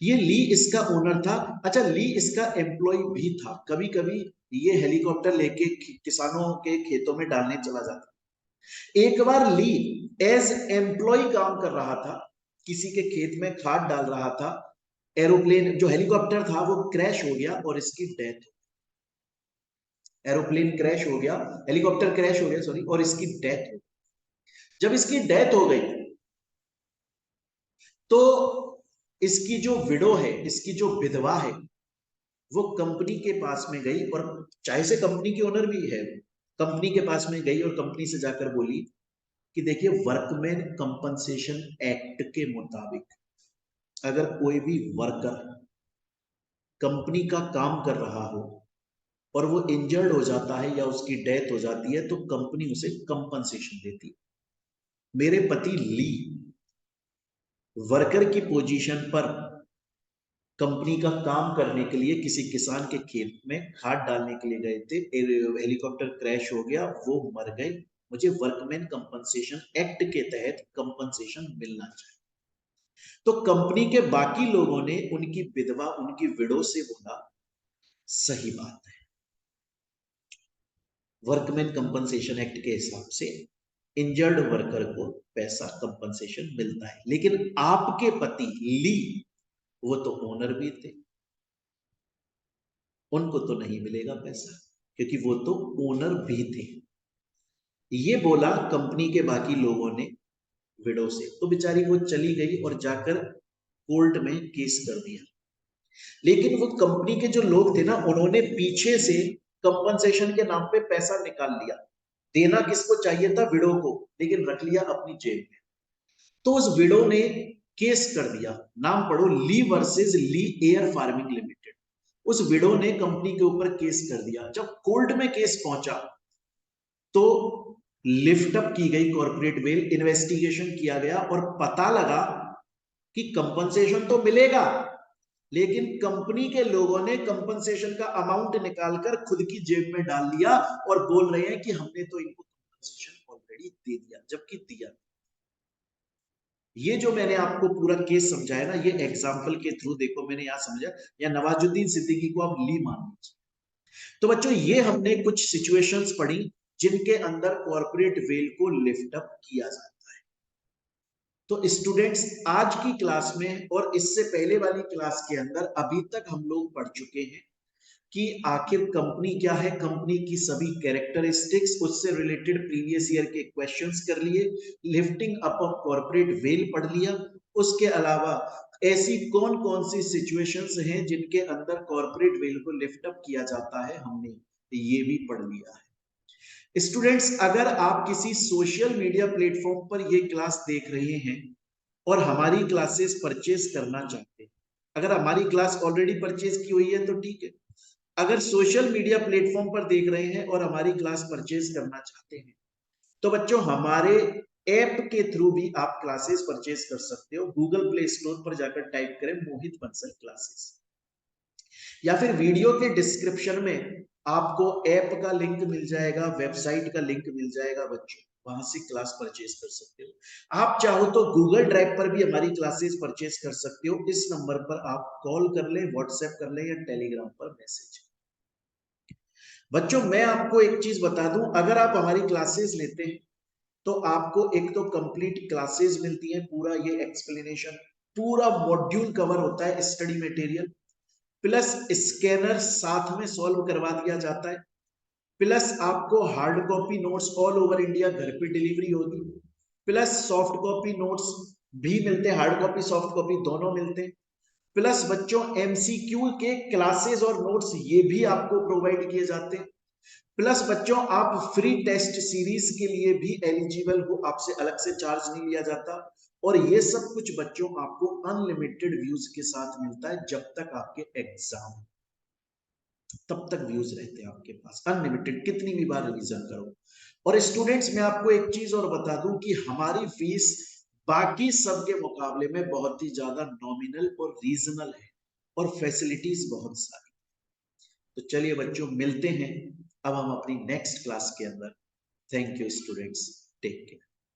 ये ली इसका ओनर था। अच्छा, ली इसका एम्प्लॉय भी था। कभी कभी ये हेलीकॉप्टर लेके किसानों के खेतों में डालने चला जाता। एक बार ली एज एम्प्लॉय काम कर रहा था, किसी के खेत में खाद डाल रहा था। एरोप्लेन, जो हेलीकॉप्टर था, वो क्रैश हो गया और इसकी डेथ। एरोप्लेन क्रैश हो गया, हेलीकॉप्टर क्रैश हो गया, सॉरी, और इसकी डेथ हो गई। जब इसकी डेथ हो गई तो इसकी जो विडो है, इसकी जो विधवा है, वो कंपनी के पास में गई, और चाहे से कंपनी की ओनर भी है, कंपनी के पास में गई और कंपनी से जाकर बोली कि देखिए, वर्कमैन कंपनसेशन एक्ट के मुताबिक अगर कोई भी वर्कर कंपनी का काम कर रहा हो और वो इंजर्ड हो जाता है या उसकी डेथ हो जाती है, तो कंपनी उसे कंपनसेशन देती है। मेरे पति ली वर्कर की पोजीशन पर कंपनी का काम करने के लिए किसी किसान के खेत में खाद डालने के लिए गए थे। हेलीकॉप्टर क्रैश हो गया, वो मर गए। मुझे वर्कमैन कंपनसेशन एक्ट के तहत कंपनसेशन मिलना चाहिए। तो कंपनी के बाकी लोगों ने उनकी विधवा, उनकी विडो से बोला, सही बात है, वर्कमैन कंपनसेशन एक्ट के हिसाब से इंजर्ड वर्कर को पैसा कंपनसेशन मिलता है, लेकिन आपके पति ली, वो तो ओनर भी थे, उनको तो नहीं मिलेगा पैसा, क्योंकि वो तो ओनर भी थे। ये बोला कंपनी के बाकी लोगों ने विडो से, तो बेचारी वो चली गई और जाकर कोर्ट में केस कर दिया। लेकिन वो कंपनी के जो लोग थे ना, उन्होंने पीछे से कंपनसेशन के नाम पे पैसा निकाल लिया। देना किसको चाहिए था? विडो को, लेकिन रख लिया अपनी जेब में। तो उस विडो ने केस कर दिया, नाम पढ़ो, ली वर्सेस ली एयर फार्मिंग लिमिटेड। उस विडो ने कंपनी के ऊपर केस कर दिया। जब कोर्ट में केस पहुंचा तो लिफ्ट अप की गई कॉर्पोरेट वेल, इन्वेस्टिगेशन किया गया और पता लगा कि कंपनसेशन तो मिलेगा, लेकिन कंपनी के लोगों ने कंपनसेशन का अमाउंट निकालकर खुद की जेब में डाल लिया और बोल रहे हैं कि हमने तो इनको कंपनसेशन ऑलरेडी दे दिया, जबकि दिया। ये जो मैंने आपको पूरा केस समझाया ना, ये एग्जाम्पल के थ्रू देखो, मैंने यहां समझा, या नवाजुद्दीन सिद्दीकी को आप ली मान लीजिए। तो बच्चों, ये हमने कुछ सिचुएशंस पढ़ी जिनके अंदर कॉर्पोरेट वेल को लिफ्ट अप किया जाता है। तो स्टूडेंट्स, आज की क्लास में और इससे पहले वाली क्लास के अंदर अभी तक हम लोग पढ़ चुके हैं कि आखिर कंपनी क्या है, कंपनी की सभी कैरेक्टरिस्टिक्स, उससे रिलेटेड प्रीवियस ईयर के क्वेश्चंस कर लिए, lifting up of corporate veil पढ़ लिया। उसके अलावा ऐसी कौन कौन सी सिचुएशंस हैं जिनके अंदर कॉर्पोरेट वेल को लिफ्ट अप किया जाता है, हमने ये भी पढ़ लिया है। स्टूडेंट्स, अगर आप किसी सोशल मीडिया प्लेटफॉर्म पर ये क्लास देख रहे हैं और हमारी क्लासेस परचेज करना चाहते हैं, अगर हमारी क्लास ऑलरेडी परचेज की हुई है तो ठीक है। अगर सोशल मीडिया प्लेटफॉर्म पर देख रहे हैं और हमारी क्लास परचेज करना चाहते हैं, तो बच्चों हमारे ऐप के थ्रू भी आप क्लासेस परचेज कर सकते हो। गूगल प्ले स्टोर पर जाकर टाइप करें मोहित बंसल क्लासेस, या फिर वीडियो के डिस्क्रिप्शन में आपको ऐप का लिंक मिल जाएगा, वेबसाइट का लिंक मिल जाएगा बच्चों, वहां से क्लास परचेज कर सकते हो। आप चाहो तो गूगल ड्राइव पर भी हमारी क्लासेस परचेज कर सकते हो। इस नंबर पर आप कॉल कर लें, व्हाट्सएप कर लें या टेलीग्राम पर मैसेज। बच्चों, मैं आपको एक चीज बता दूं, अगर आप हमारी क्लासेस लेते हैं तो आपको एक तो कंप्लीट क्लासेस मिलती है, पूरा ये एक्सप्लेनेशन, पूरा मॉड्यूल कवर होता है, स्टडी मटेरियल, प्लस स्कैनर साथ में सॉल्व करवा दिया जाता है, प्लस आपको hard copy notes all over India घर पे डिलीवरी होगी, प्लस सॉफ्ट कॉपी नोट्स भी मिलते हैं, हार्ड कॉपी सॉफ्ट कॉपी दोनों मिलते हैं, प्लस बच्चों एमसीक्यू के क्लासेस और नोट्स ये भी आपको प्रोवाइड किए जाते हैं, प्लस बच्चों आप फ्री टेस्ट सीरीज के लिए भी एलिजिबल हो, आपसे अलग से चार्ज नहीं लिया जाता। और ये सब कुछ बच्चों आपको अनलिमिटेड व्यूज के साथ मिलता है, जब तक आपके एग्जाम, तब तक व्यूज रहते हैं आपके पास अनलिमिटेड, कितनी भी बार रिवीजन करो। और स्टूडेंट्स, मैं आपको एक चीज और बता दूं कि हमारी फीस बाकी सब के मुकाबले में बहुत ही ज्यादा नॉमिनल और रीजनल है, और फैसिलिटीज बहुत सारी। तो चलिए बच्चों, मिलते हैं अब हम अपनी नेक्स्ट क्लास के अंदर। Thank you students, take care.